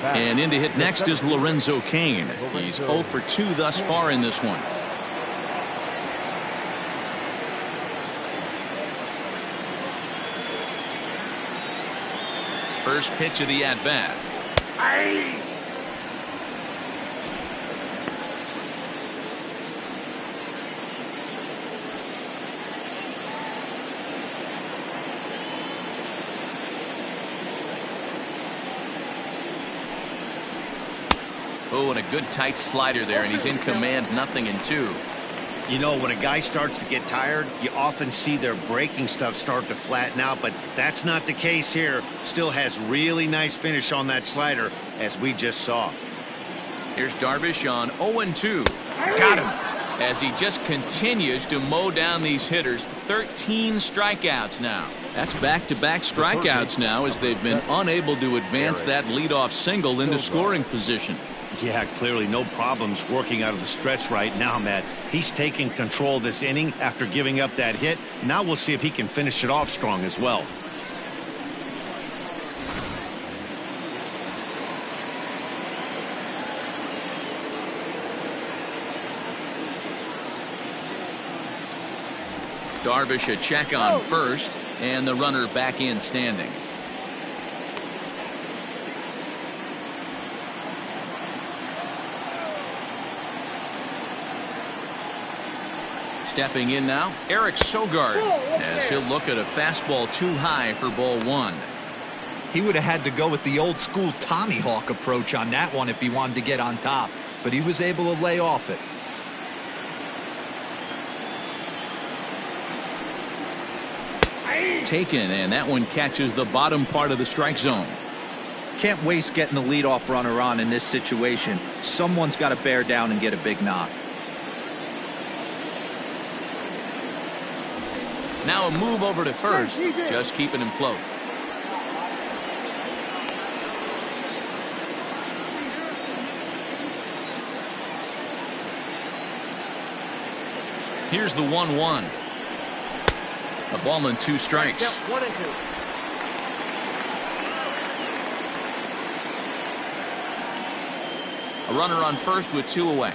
Speaker 1: And in to hit next is Lorenzo Cain. He's 0 for 2 thus far in this one. First pitch of the at-bat. Oh, and a good tight slider there, and he's in command. Nothing in 2.
Speaker 3: You know, when a guy starts to get tired, you often see their breaking stuff start to flatten out, but that's not the case here. Still has really nice finish on that slider, as we just saw.
Speaker 1: Here's Darvish on 0-2. Got him. As he just continues to mow down these hitters. 13 strikeouts now. That's back-to-back strikeouts now, as they've been unable to advance that leadoff single into scoring position.
Speaker 3: Yeah, clearly no problems working out of the stretch right now, Matt. He's taking control of this inning after giving up that hit. Now we'll see if he can finish it off strong as well.
Speaker 1: Darvish a check on first, and the runner back in standing. Stepping in now, Eric Sogard, as he'll look at a fastball too high for ball one.
Speaker 2: He would have had to go with the old school Tommy Hawk approach on that one if he wanted to get on top, but he was able to lay off it.
Speaker 1: Taken, and that one catches the bottom part of the strike zone.
Speaker 2: Can't waste getting the leadoff runner on in this situation. Someone's got to bear down and get a big knock.
Speaker 1: Now a move over to first, just keeping him close. Here's the 1-1. A ball and 2 strikes.
Speaker 4: Yep, 1 and 2.
Speaker 1: A runner on first with 2 away.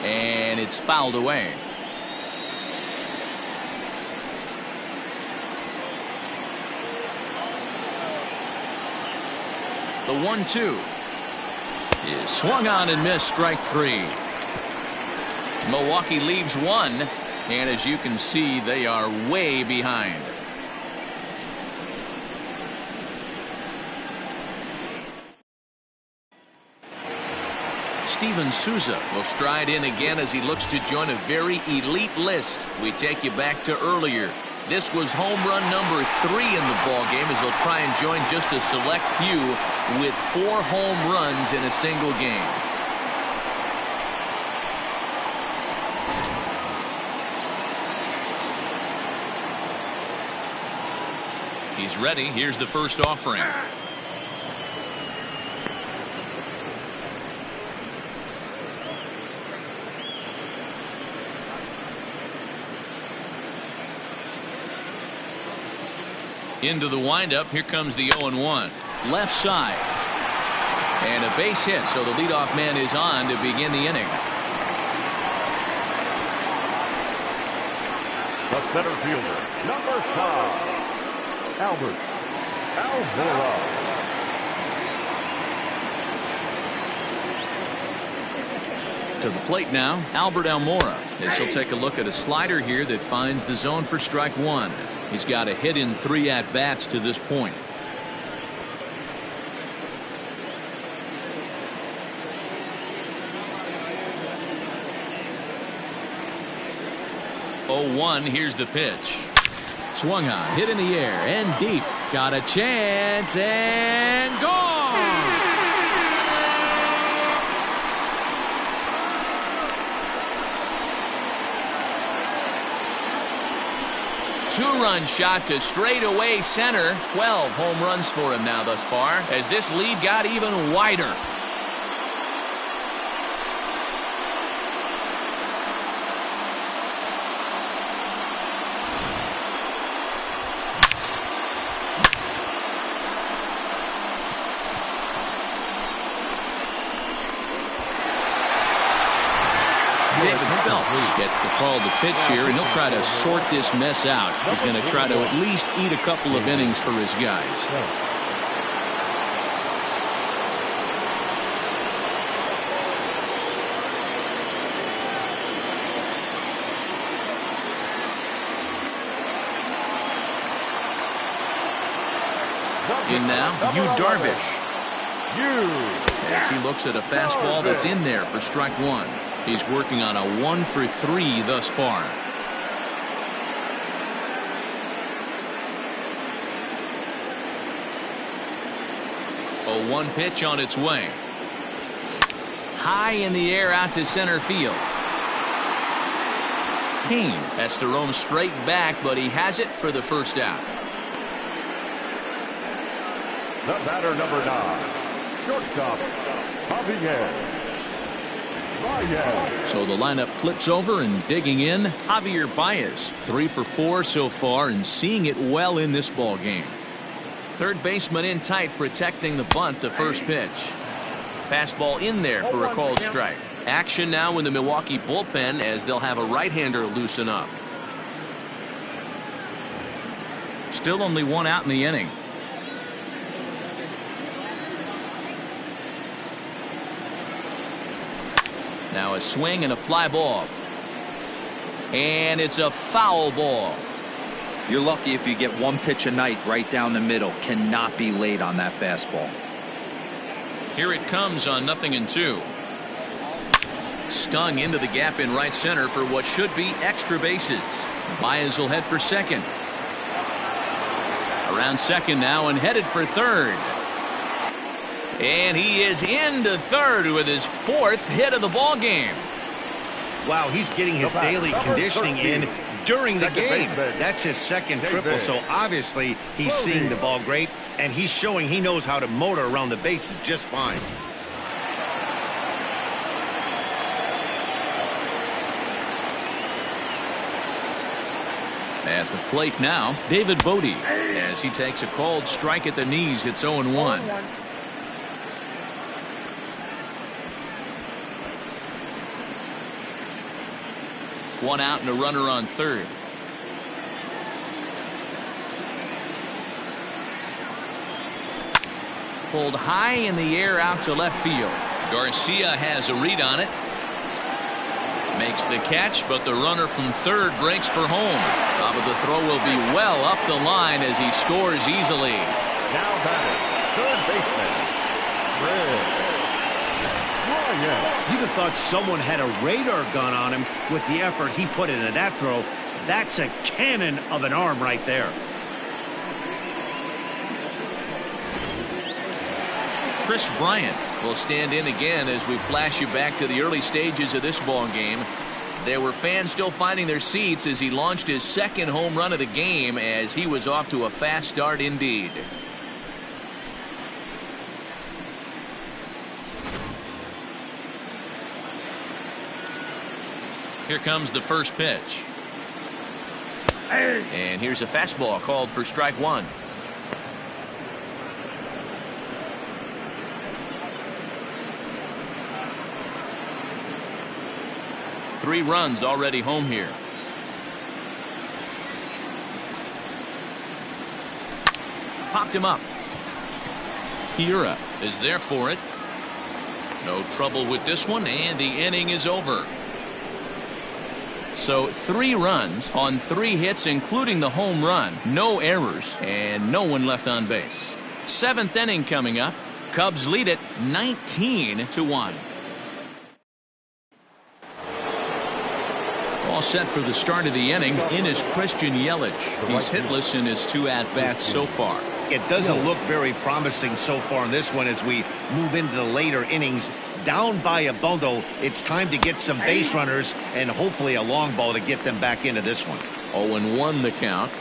Speaker 1: And it's fouled away. The 1-2 is swung on and missed, strike 3. Milwaukee leaves 1, and as you can see, they are way behind. Steven Souza will stride in again as he looks to join a very elite list. We take you back to earlier. This was home run number 3 in the ball game as he'll try and join just a select few with 4 home runs in a single game. He's ready. Here's the first offering. Into the windup. Here comes the 0-1. Left side. And a base hit, so the leadoff man is on to begin the inning.
Speaker 4: The center fielder, number 5, Albert Almora.
Speaker 1: To the plate now, Albert Almora, as he'll take a look at a slider here that finds the zone for strike 1. He's got a hit in 3 at-bats to this point. Here's the pitch. Swung on, hit in the air, and deep. Got a chance, and gone! Two-run shot to straightaway center. 12 home runs for him now thus far, as this lead got even wider. Gets the call to pitch here, and he'll try to sort this mess out. He's going to try to at least eat a couple of innings for his guys. In now, Darvish. As he looks at a fastball that's in there for strike 1. He's working on a 1 for 3 thus far. 0-1 pitch on its way. High in the air out to center field. Kane has to roam straight back, but he has it for the first out.
Speaker 4: The batter, number 9, shortstop, Javier.
Speaker 1: So the lineup flips over, and digging in, Javier Baez, 3 for 4 so far and seeing it well in this ball game. Third baseman in tight, protecting the bunt, the first pitch. Fastball in there for a called strike. Action now in the Milwaukee bullpen as they'll have a right-hander loosen up. Still only one out in the inning. Now a swing and a fly ball. And it's a foul ball.
Speaker 2: You're lucky if you get one pitch a night right down the middle. Cannot be late on that fastball.
Speaker 1: Here it comes on 0-2. Stung into the gap in right center for what should be extra bases. Baez will head for second. Around second now and headed for third. And he is into third with his 4th hit of the ball game.
Speaker 3: Wow, he's getting his daily conditioning in during the game. That's his second triple, so obviously he's seeing the ball great, and he's showing he knows how to motor around the bases just fine.
Speaker 1: At the plate now, David Bodie, as he takes a called strike at the knees. It's 0-1. One out and a runner on third. Pulled high in the air out to left field. Garcia has a read on it. Makes the catch, but the runner from third breaks for home. But the throw will be well up the line as he scores easily.
Speaker 4: Now batting, third baseman,
Speaker 3: You'd have thought someone had a radar gun on him with the effort he put into that throw. That's a cannon of an arm right there.
Speaker 1: Chris Bryant will stand in again as we flash you back to the early stages of this ball game. There were fans still finding their seats as he launched his 2nd home run of the game, as he was off to a fast start indeed. Here comes the first pitch. And here's a fastball called for strike 1. Three runs already home here. Popped him up. Hiura is there for it. No trouble with this one, and the inning is over. So 3 runs on 3 hits, including the home run. No errors and no one left on base. 7th inning coming up. Cubs lead it 19-1. All set for the start of the inning. In is Christian Yelich. He's hitless in his 2 at-bats so far.
Speaker 3: It doesn't look very promising so far in this one as we move into the later innings. Down by a bundle, it's time to get some base runners and hopefully a long ball to get them back into this one.
Speaker 1: 0-1 the count.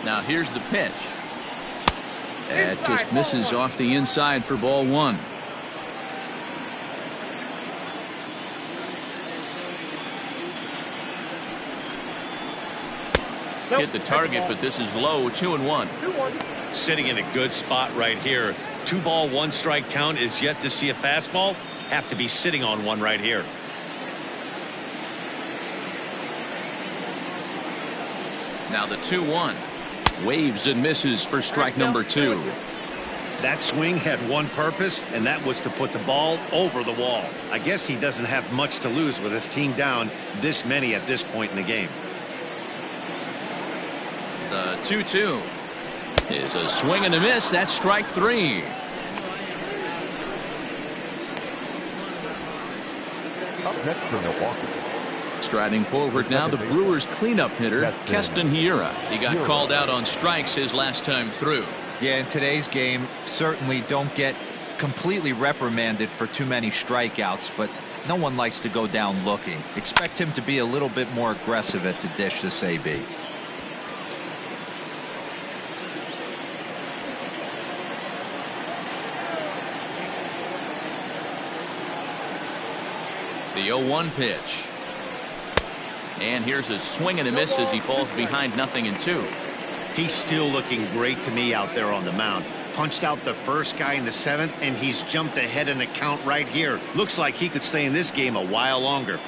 Speaker 1: Now here's the pitch. That just misses off the inside for ball 1. Hit the target, but this is low. 2-1.
Speaker 3: Sitting in a good spot right here. 2 ball, 1 strike count is yet to see a fastball. Have to be sitting on one right here.
Speaker 1: Now the 2-1. Waves and misses for strike number 2.
Speaker 3: That swing had one purpose, and that was to put the ball over the wall. I guess he doesn't have much to lose with his team down this many at this point in the game.
Speaker 1: The 2-2 is a swing and a miss. That's strike 3.
Speaker 4: Up next for Milwaukee.
Speaker 1: Striding forward now, the Brewers cleanup hitter, Keston Hiura. He got called out on strikes his last time through.
Speaker 2: Yeah, in today's game, certainly don't get completely reprimanded for too many strikeouts, but no one likes to go down looking. Expect him to be a little bit more aggressive at the dish this AB. The 0-1 pitch.
Speaker 1: And here's a swing and a miss as he falls behind 0-2.
Speaker 3: He's still looking great to me out there on the mound. Punched out the first guy in the 7th, and he's jumped ahead in the count right here. Looks like he could stay in this game a while longer.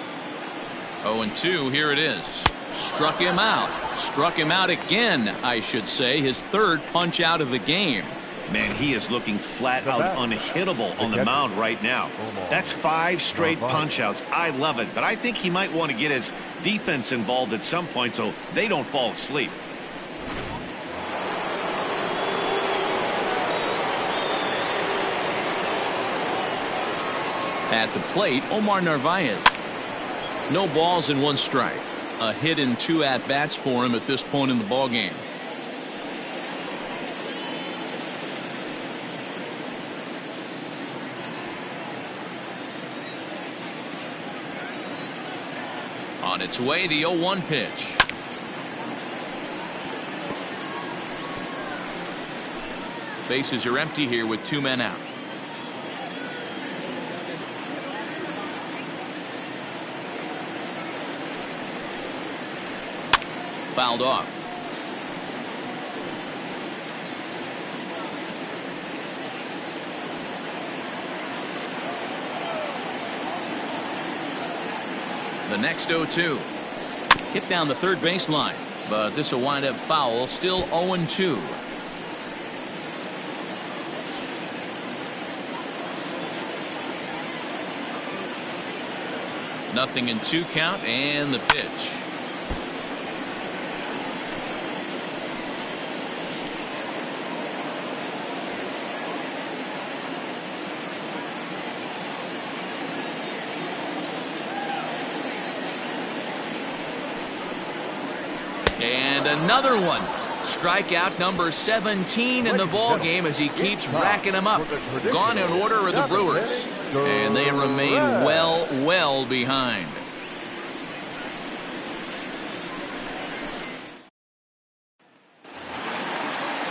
Speaker 1: 0-2, here it is. Struck him out. Struck him out again, I should say. His 3rd punch out of the game.
Speaker 3: Man, he is looking flat out unhittable on the mound right now. That's 5 straight punch outs. I love it, but I think he might want to get his defense involved at some point so they don't fall asleep.
Speaker 1: At the plate, Omar Narvaez. No balls and 1 strike. A hit and 2 at-bats for him at this point in the ballgame. On its way, the 0-1 pitch. Bases are empty here with 2 men out. Fouled off. The next 0-2. Hit down the 3rd baseline, but this will wind up foul. Still 0-2. Nothing in 2 count, and the pitch. And another one. Strikeout number 17 in the ball game as he keeps racking them up. Gone in order are the Brewers, and they remain well behind.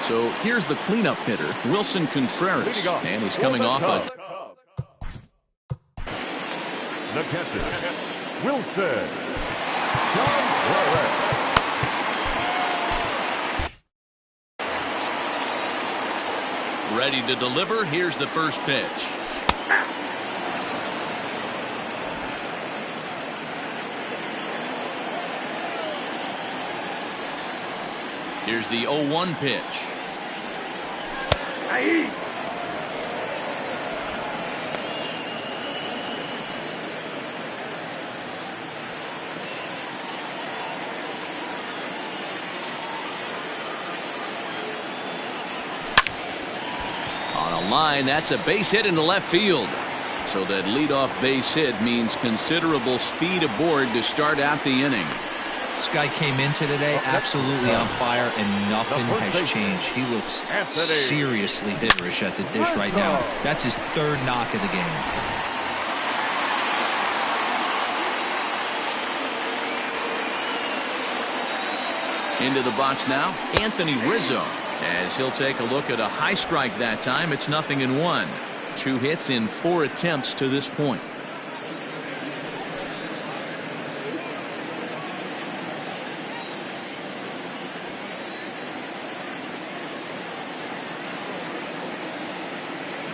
Speaker 1: So here's the cleanup hitter, Wilson Contreras, and he's coming off a
Speaker 4: the catcher, Wilson Contreras.
Speaker 1: ready to deliver. Here's the first pitch. Here's the 0-1 pitch. On a line, that's a base hit into left field. So that leadoff base hit means considerable speed aboard to start out the inning.
Speaker 2: This guy came into today absolutely on fire, and nothing has changed. He looks seriously hitterish at the dish right now. That's his third knock of the game.
Speaker 1: Into the box now, Anthony Rizzo, as he'll take a look at a high strike that time. It's 0-1. 2 hits in 4 attempts to this point.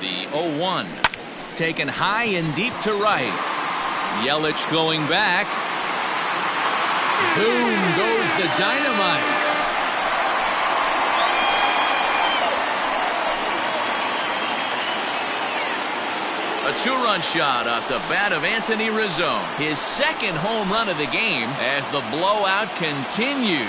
Speaker 1: The 0-1 taken high and deep to right. Yelich going back. Boom goes the dynamite. A 2-run shot off the bat of Anthony Rizzo. His second home run of the game as the blowout continues.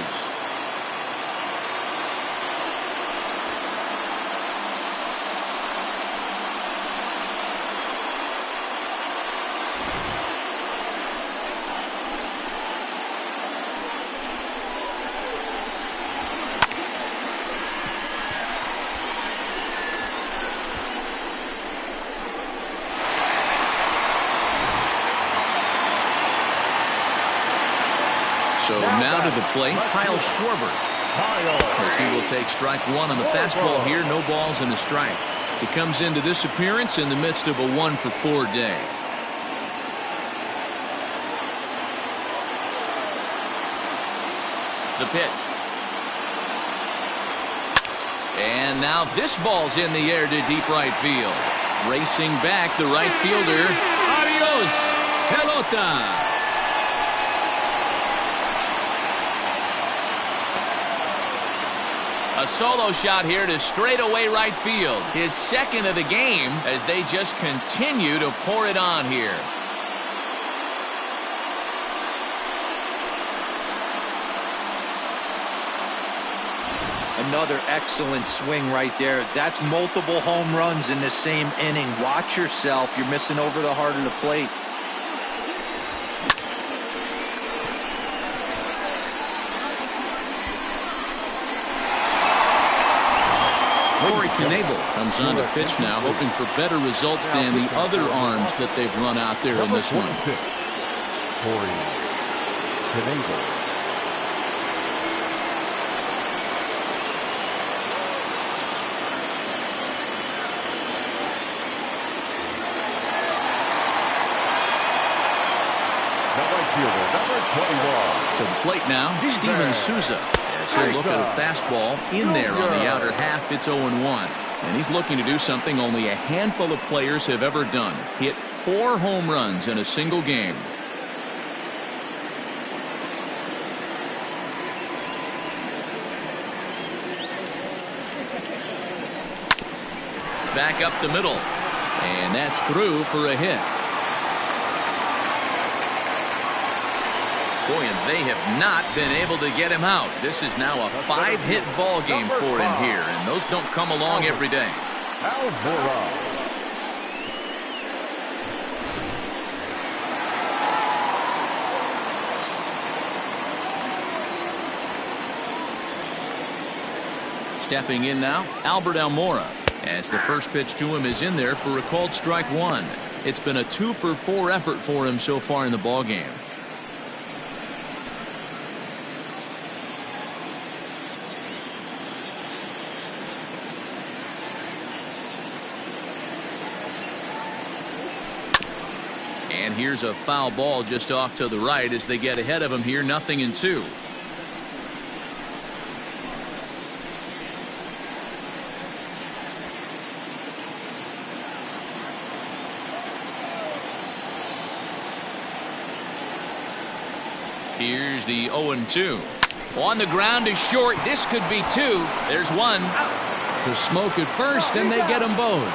Speaker 1: So now to the plate, Kyle Schwarber, as he will take strike 1 on the fastball here. No balls and a strike. He comes into this appearance in the midst of a 1-for-4 day. The pitch. And now this ball's in the air to deep right field. Racing back, the right fielder. Adios, pelota. A solo shot here to straightaway right field. His second of the game as they just continue to pour it on here.
Speaker 2: Another excellent swing right there. That's multiple home runs in the same inning. Watch yourself. You're missing over the heart of the plate.
Speaker 1: Comes on to pitch now, hoping for better results than the other arms that they've run out there in this one. To the plate now, Steven Souza. He'll look at a fastball in there on the outer half. It's 0-1. And he's looking to do something only a handful of players have ever done. Hit 4 home runs in a single game. Back up the middle. And that's through for a hit. Boy, and they have not been able to get him out. This is now a 5-hit ball game for him here, and those don't come along every day. Stepping in now, Albert Almora. As the first pitch to him is in there for a called strike 1. It's been a 2-for-4 effort for him so far in the ball game. And here's a foul ball just off to the right as they get ahead of him here, 0-2. Here's the 0-2. On the ground is short. This could be 2. There's 1. To smoke at first, and they get them both.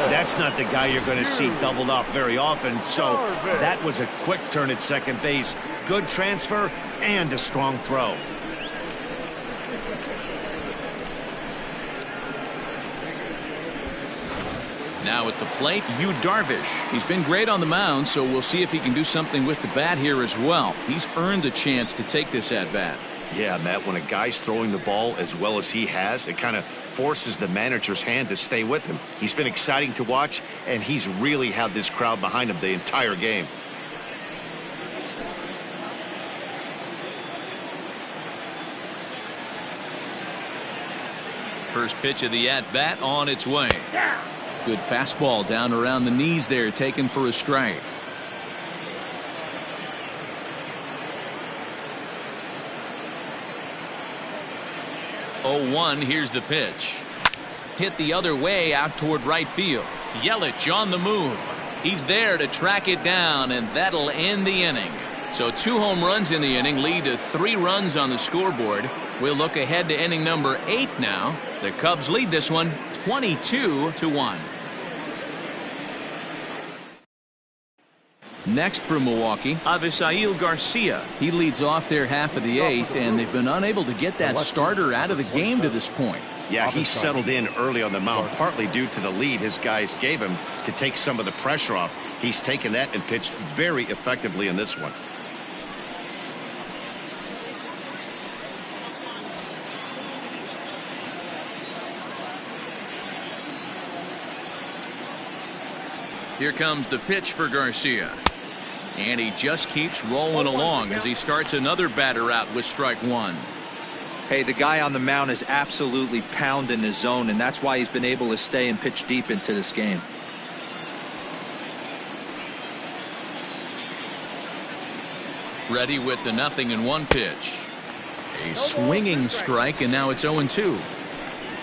Speaker 3: That's not the guy you're going to see doubled up very often, so that was a quick turn at second base. Good transfer and a strong throw.
Speaker 1: Now at the plate, Yu Darvish. He's been great on the mound, so we'll see if he can do something with the bat here as well. He's earned a chance to take this at-bat.
Speaker 3: Yeah, Matt, when a guy's throwing the ball as well as he has, it kind of forces the manager's hand to stay with him. He's been exciting to watch, and he's really had this crowd behind him the entire game.
Speaker 1: First pitch of the at-bat on its way. Good fastball down around the knees there, taken for a strike. Oh, 1, here's the pitch. Hit the other way out toward right field. Yelich on the move. He's there to track it down, and that'll end the inning. So 2 home runs in the inning lead to 3 runs on the scoreboard. We'll look ahead to inning number 8 now. The Cubs lead this one 22-1. Next from Milwaukee, Avisail Garcia. He leads off their half of the 8th, and they've been unable to get that starter out of the game to this point.
Speaker 3: Yeah, he settled in early on the mound, partly due to the lead his guys gave him to take some of the pressure off. He's taken that and pitched very effectively in this one.
Speaker 1: Here comes the pitch for Garcia. And he just keeps rolling along as he starts another batter out with strike 1.
Speaker 2: Hey, the guy on the mound is absolutely pounding his zone, and that's why he's been able to stay and pitch deep into this game.
Speaker 1: Ready with the 0-1 pitch. A swinging strike, and now it's 0-2.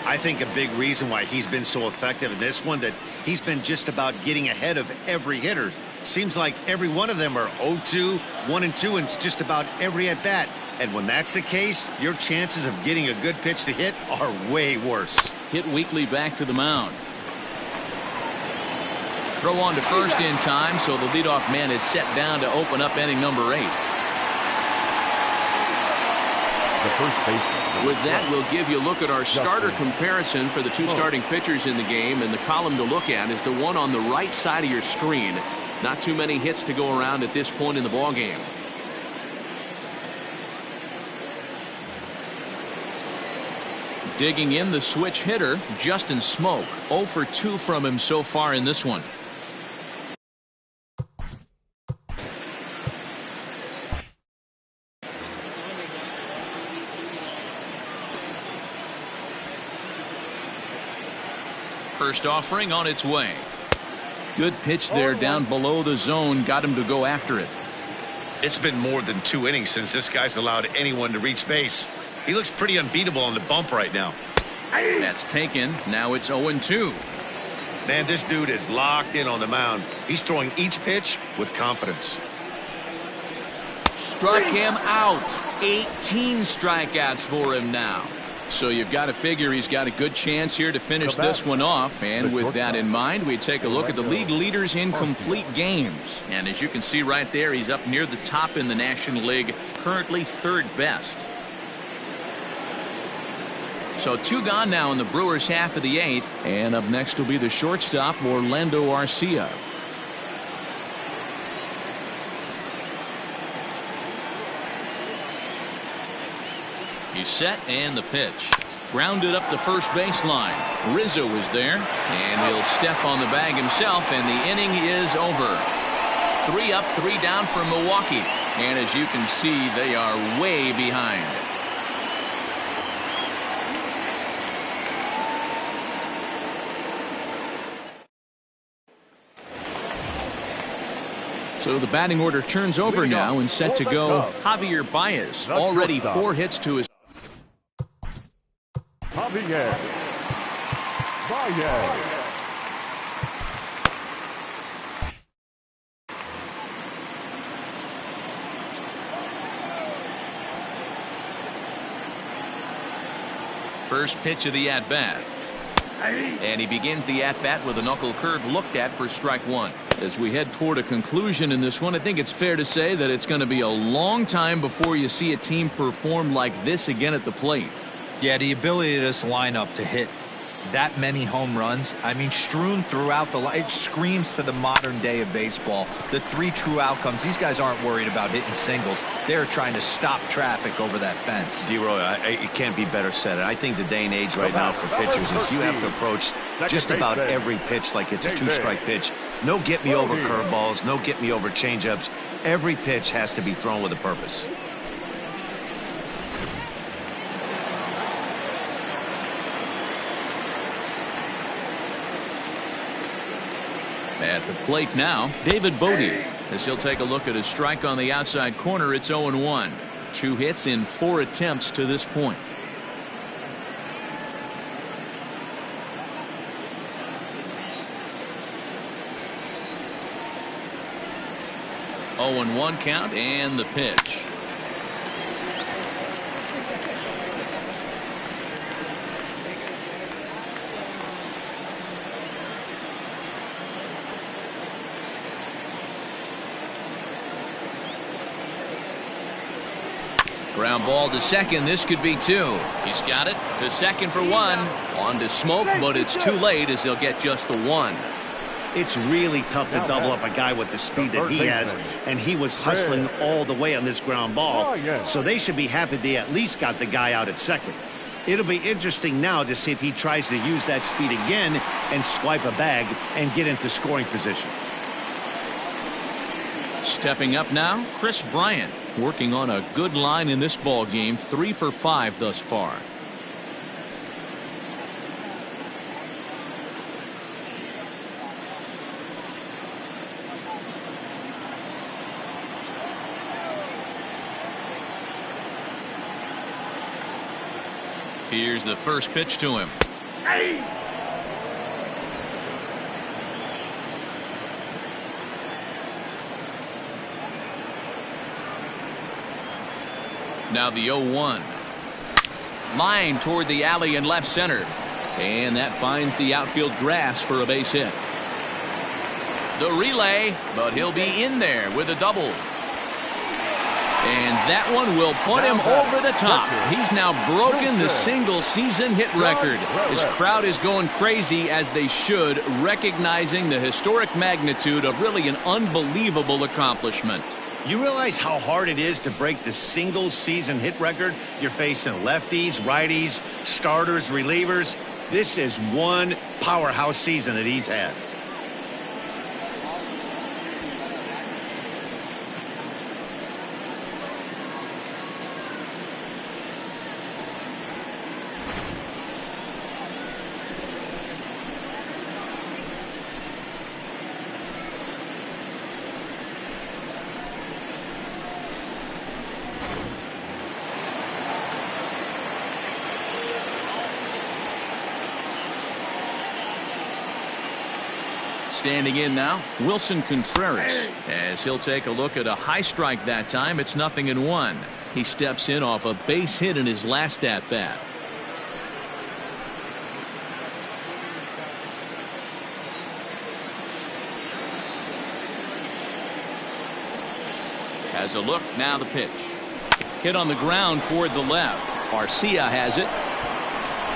Speaker 3: I think a big reason why he's been so effective in this one, that he's been just about getting ahead of every hitter. Seems like every one of them are 0-2, 1-2, and it's just about every at bat. And when that's the case, your chances of getting a good pitch to hit are way worse.
Speaker 1: Hit weakly back to the mound. Throw on to first in time, so the leadoff man is set down to open up inning number 8.
Speaker 4: The first baseman.
Speaker 1: With that, we'll give you a look at our starter comparison for the two starting pitchers in the game, and the column to look at is the one on the right side of your screen. Not too many hits to go around at this point in the ballgame. Digging in, the switch hitter, Justin Smoke. 0 for 2 from him so far in this one. First offering on its way. Good pitch there down below the zone. Got him to go after it.
Speaker 3: It's been more than 2 innings since this guy's allowed anyone to reach base. He looks pretty unbeatable on the bump right now.
Speaker 1: That's taken. Now it's 0-2.
Speaker 3: Man, this dude is locked in on the mound. He's throwing each pitch with confidence.
Speaker 1: Struck him out. 18 strikeouts for him now. So you've got to figure he's got a good chance here to finish this one off. And with that in mind, we take a look at the league leaders in complete games. And as you can see right there, he's up near the top in the National League, currently 3rd best. So 2 gone now in the Brewers' half of the 8th. And up next will be the shortstop, Orlando Arcia. He's set, and the pitch. Grounded up the first baseline. Rizzo is there, and he'll step on the bag himself, and the inning is over. 3 up, 3 down for Milwaukee. And as you can see, they are way behind. So the batting order turns over now, and set to go Javier Baez. Already 4 hits to his.
Speaker 4: Javier Baez.
Speaker 1: First pitch of the at-bat. And he begins the at-bat with a knuckle curve looked at for strike 1. As we head toward a conclusion in this one, I think it's fair to say that it's going to be a long time before you see a team perform like this again at the plate.
Speaker 2: Yeah, the ability of this lineup to hit that many home runs, I mean, strewn throughout the line, it screams to the modern day of baseball. The 3 true outcomes. These guys aren't worried about hitting singles. They're trying to stop traffic over that fence.
Speaker 3: D-Roy, it can't be better said. I think the day and age right now for pitchers is you have to approach just about every pitch like it's a 2-strike pitch. No get-me-over curveballs, no get-me-over changeups. Every pitch has to be thrown with a purpose.
Speaker 1: At the plate now, David Bodie, as he'll take a look at his strike on the outside corner. It's 0-1. 2 hits in 4 attempts to this point. Oh, 0-1 count, and the pitch. Ground ball to second. This could be 2. He's got it to second for 1. On to Smoke, but it's too late as he'll get just the 1.
Speaker 3: It's really tough to double up a guy with the speed that he has, and he was hustling all the way on this ground ball. So they should be happy they at least got the guy out at second. It'll be interesting now to see if he tries to use that speed again and swipe a bag and get into scoring position.
Speaker 1: Stepping up now, Chris Bryant, working on a good line in this ball game. 3 for 5 thus far. Here's the first pitch to him. Now the 0-1. Line toward the alley in left center. And that finds the outfield grass for a base hit. The relay, but he'll be in there with a double. And that one will put him over the top. He's now broken the single-season hit record. His crowd is going crazy, as they should, recognizing the historic magnitude of really an unbelievable accomplishment.
Speaker 3: You realize how hard it is to break the single-season hit record? You're facing lefties, righties, starters, relievers. This is one powerhouse season that he's had.
Speaker 1: Standing in now, Wilson Contreras, as he'll take a look at a high strike that time. It's 0-1. He steps in off a base hit in his last at bat. Has a look, now the pitch. Hit on the ground toward the left. Garcia has it.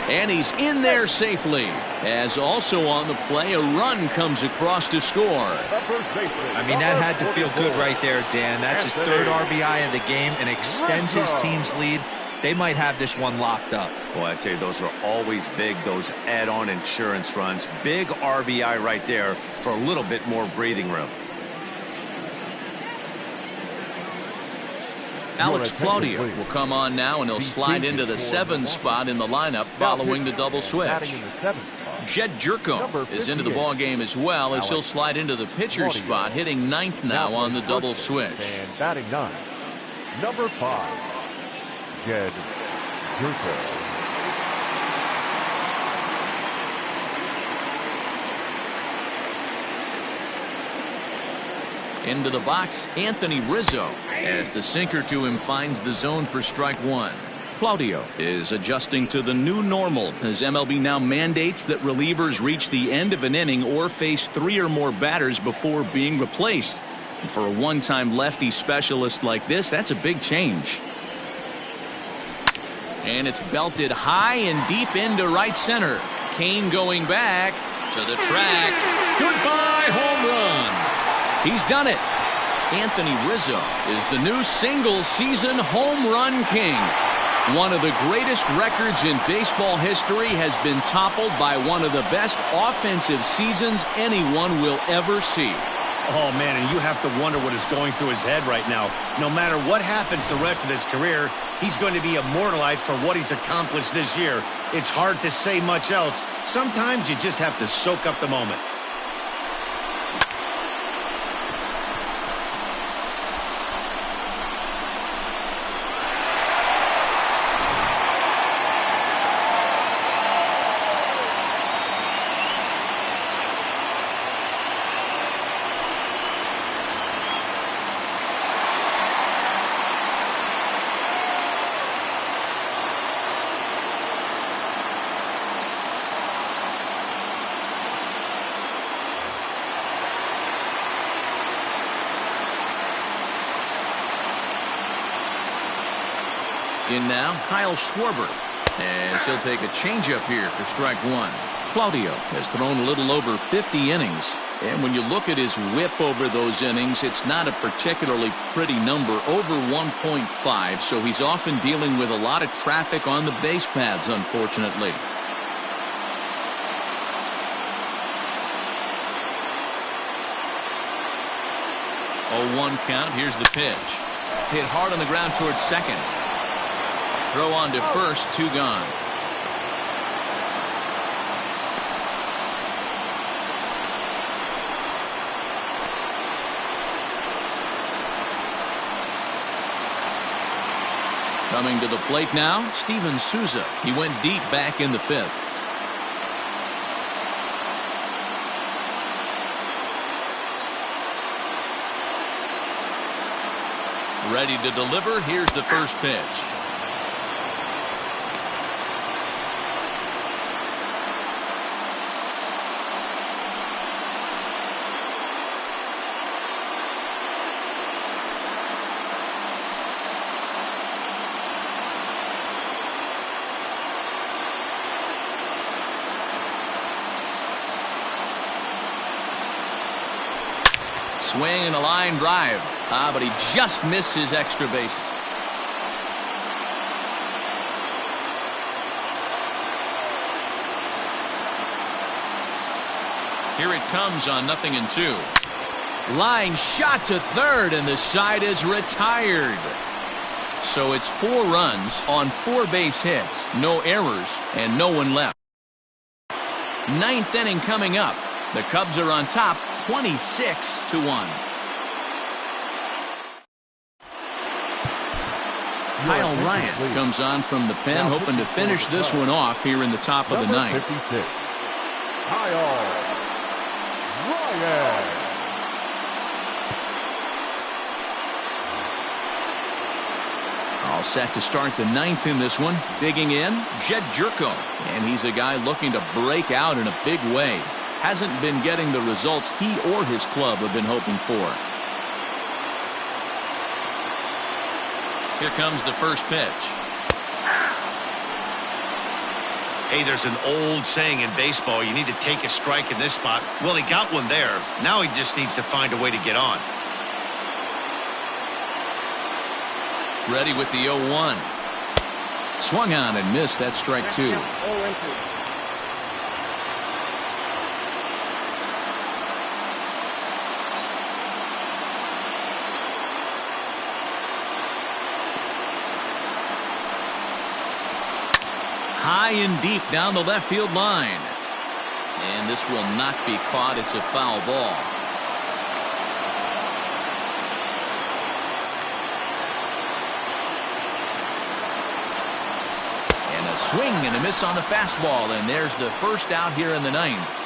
Speaker 1: And he's in there safely, as also on the play, a run comes across to score.
Speaker 2: I mean, that had to feel good right there, Dan. That's his third RBI of the game and extends his team's lead. They might have this one locked up.
Speaker 3: Boy, I tell you, those are always big, those add-on insurance runs. Big RBI right there for a little bit more breathing room.
Speaker 1: Alex Claudio will come on now, and he'll slide into the 7th spot in the lineup following the double switch. Jed Jerko is into the ball game as well, as he'll slide into the pitcher's spot, hitting 9th now on the double switch.
Speaker 4: And batting 9, number 5, Jed Jerko.
Speaker 1: Into the box, Anthony Rizzo, as the sinker to him finds the zone for strike one. Claudio is adjusting to the new normal, as MLB now mandates that relievers reach the end of an inning or face 3 or more batters before being replaced. And for a one-time lefty specialist like this, that's a big change. And it's belted high and deep into right center. Kane going back to the track. Goodbye, home run. He's done it. Anthony Rizzo is the new single-season home run king. One of the greatest records in baseball history has been toppled by one of the best offensive seasons anyone will ever see.
Speaker 3: Oh, man, and you have to wonder what is going through his head right now. No matter what happens the rest of his career, he's going to be immortalized for what he's accomplished this year. It's hard to say much else. Sometimes you just have to soak up the moment.
Speaker 1: In now, Kyle Schwarber, as he'll take a changeup here for strike one. Claudio has thrown a little over 50 innings, and when you look at his whip over those innings, it's not a particularly pretty number, over 1.5, so he's often dealing with a lot of traffic on the base paths, unfortunately. Oh, 1 count. Here's the pitch. Hit hard on the ground towards second. Throw on to first, 2 gone. Coming to the plate now, Steven Souza. He went deep back in the 5th. Ready to deliver. Here's the first pitch. Swing and a line drive. But he just missed his extra bases. Here it comes on 0-2. Line shot to third, and the side is retired. So it's 4 runs on 4 base hits, no errors, and no one left. 9th inning coming up. The Cubs are on top 26-1. Kyle Ryan comes on from the pen, hoping to finish this one off here in the top of the 9th.
Speaker 4: 56, Kyle Ryan.
Speaker 1: All set to start the 9th in this one. Digging in, Jed Jerko. And he's a guy looking to break out in a big way. Hasn't been getting the results he or his club have been hoping for. Here comes the first pitch.
Speaker 3: Hey, there's an old saying in baseball, you need to take a strike in this spot. Well, he got one there. Now he just needs to find a way to get on.
Speaker 1: Ready with the 0-1. Swung on and missed. That strike 2. High and deep down the left field line. And this will not be caught. It's a foul ball. And a swing and a miss on the fastball. And there's the first out here in the 9th.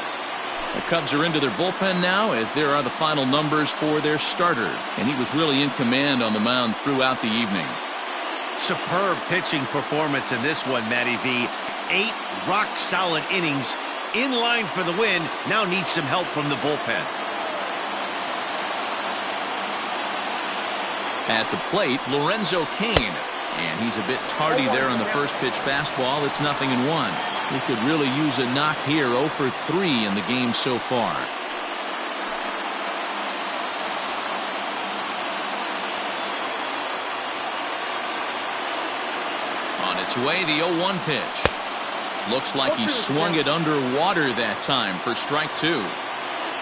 Speaker 1: The Cubs are into their bullpen now, as there are the final numbers for their starter. And he was really in command on the mound throughout the evening.
Speaker 3: Superb pitching performance in this one, Matty V. 8 rock-solid innings, in line for the win. Now needs some help from the bullpen.
Speaker 1: At the plate, Lorenzo Cain. And he's a bit tardy there on the first pitch fastball. It's 0-1. He could really use a knock here. 0 for 3 in the game so far. On its way, the 0-1 pitch. Looks like he swung it underwater that time for strike 2.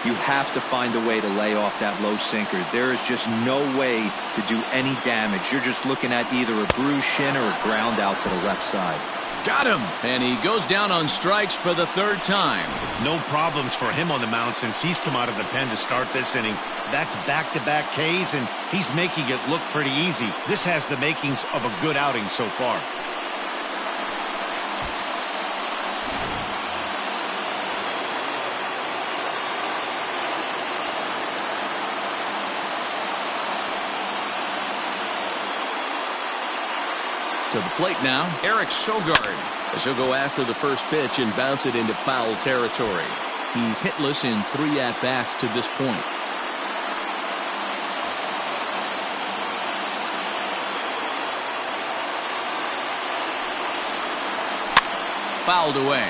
Speaker 2: You have to find a way to lay off that low sinker. There is just no way to do any damage. You're just looking at either a bruised shin or a ground out to the left side.
Speaker 1: Got him! And he goes down on strikes for the 3rd time.
Speaker 3: No problems for him on the mound since he's come out of the pen to start this inning. That's back-to-back Ks, and he's making it look pretty easy. This has the makings of a good outing so far.
Speaker 1: To the plate now, Eric Sogard, as he'll go after the first pitch and bounce it into foul territory. He's hitless in 3 at-bats to this point. Fouled away.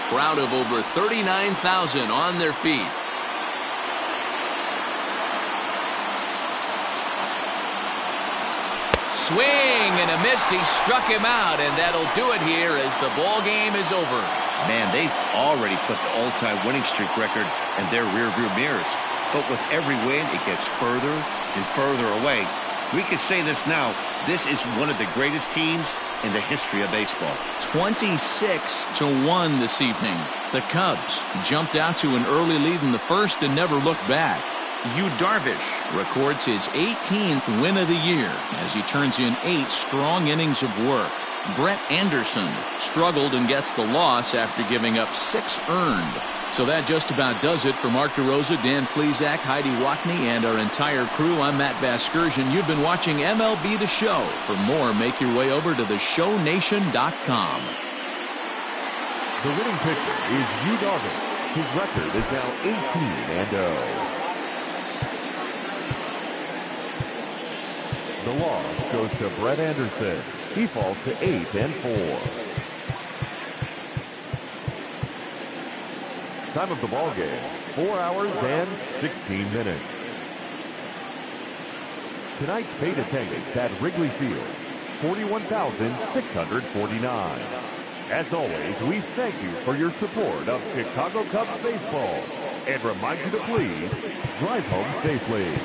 Speaker 1: Crowd of over 39,000 on their feet. Swing and a miss. He struck him out, and that'll do it here as the ball game is over.
Speaker 3: Man, they've already put the all-time winning streak record in their rearview mirrors. But with every win, it gets further and further away. We could say this now. This is one of the greatest teams in the history of baseball.
Speaker 1: 26-1 this evening. The Cubs jumped out to an early lead in the first and never looked back. Yu Darvish records his 18th win of the year as he turns in 8 strong innings of work. Brett Anderson struggled and gets the loss after giving up 6 earned. So that just about does it for Mark DeRosa, Dan Plesac, Heidi Wackney, and our entire crew. I'm Matt Vasgersian. You've been watching MLB The Show. For more, make your way over to theshownation.com.
Speaker 4: The winning pitcher is Yu Darvish. His record is now 18-0. The loss goes to Brett Anderson. He falls to 8-4. Time of the ball game, 4 hours and 16 minutes. Tonight's paid attendance at Wrigley Field, 41,649. As always, we thank you for your support of Chicago Cubs baseball and remind you to please drive home safely.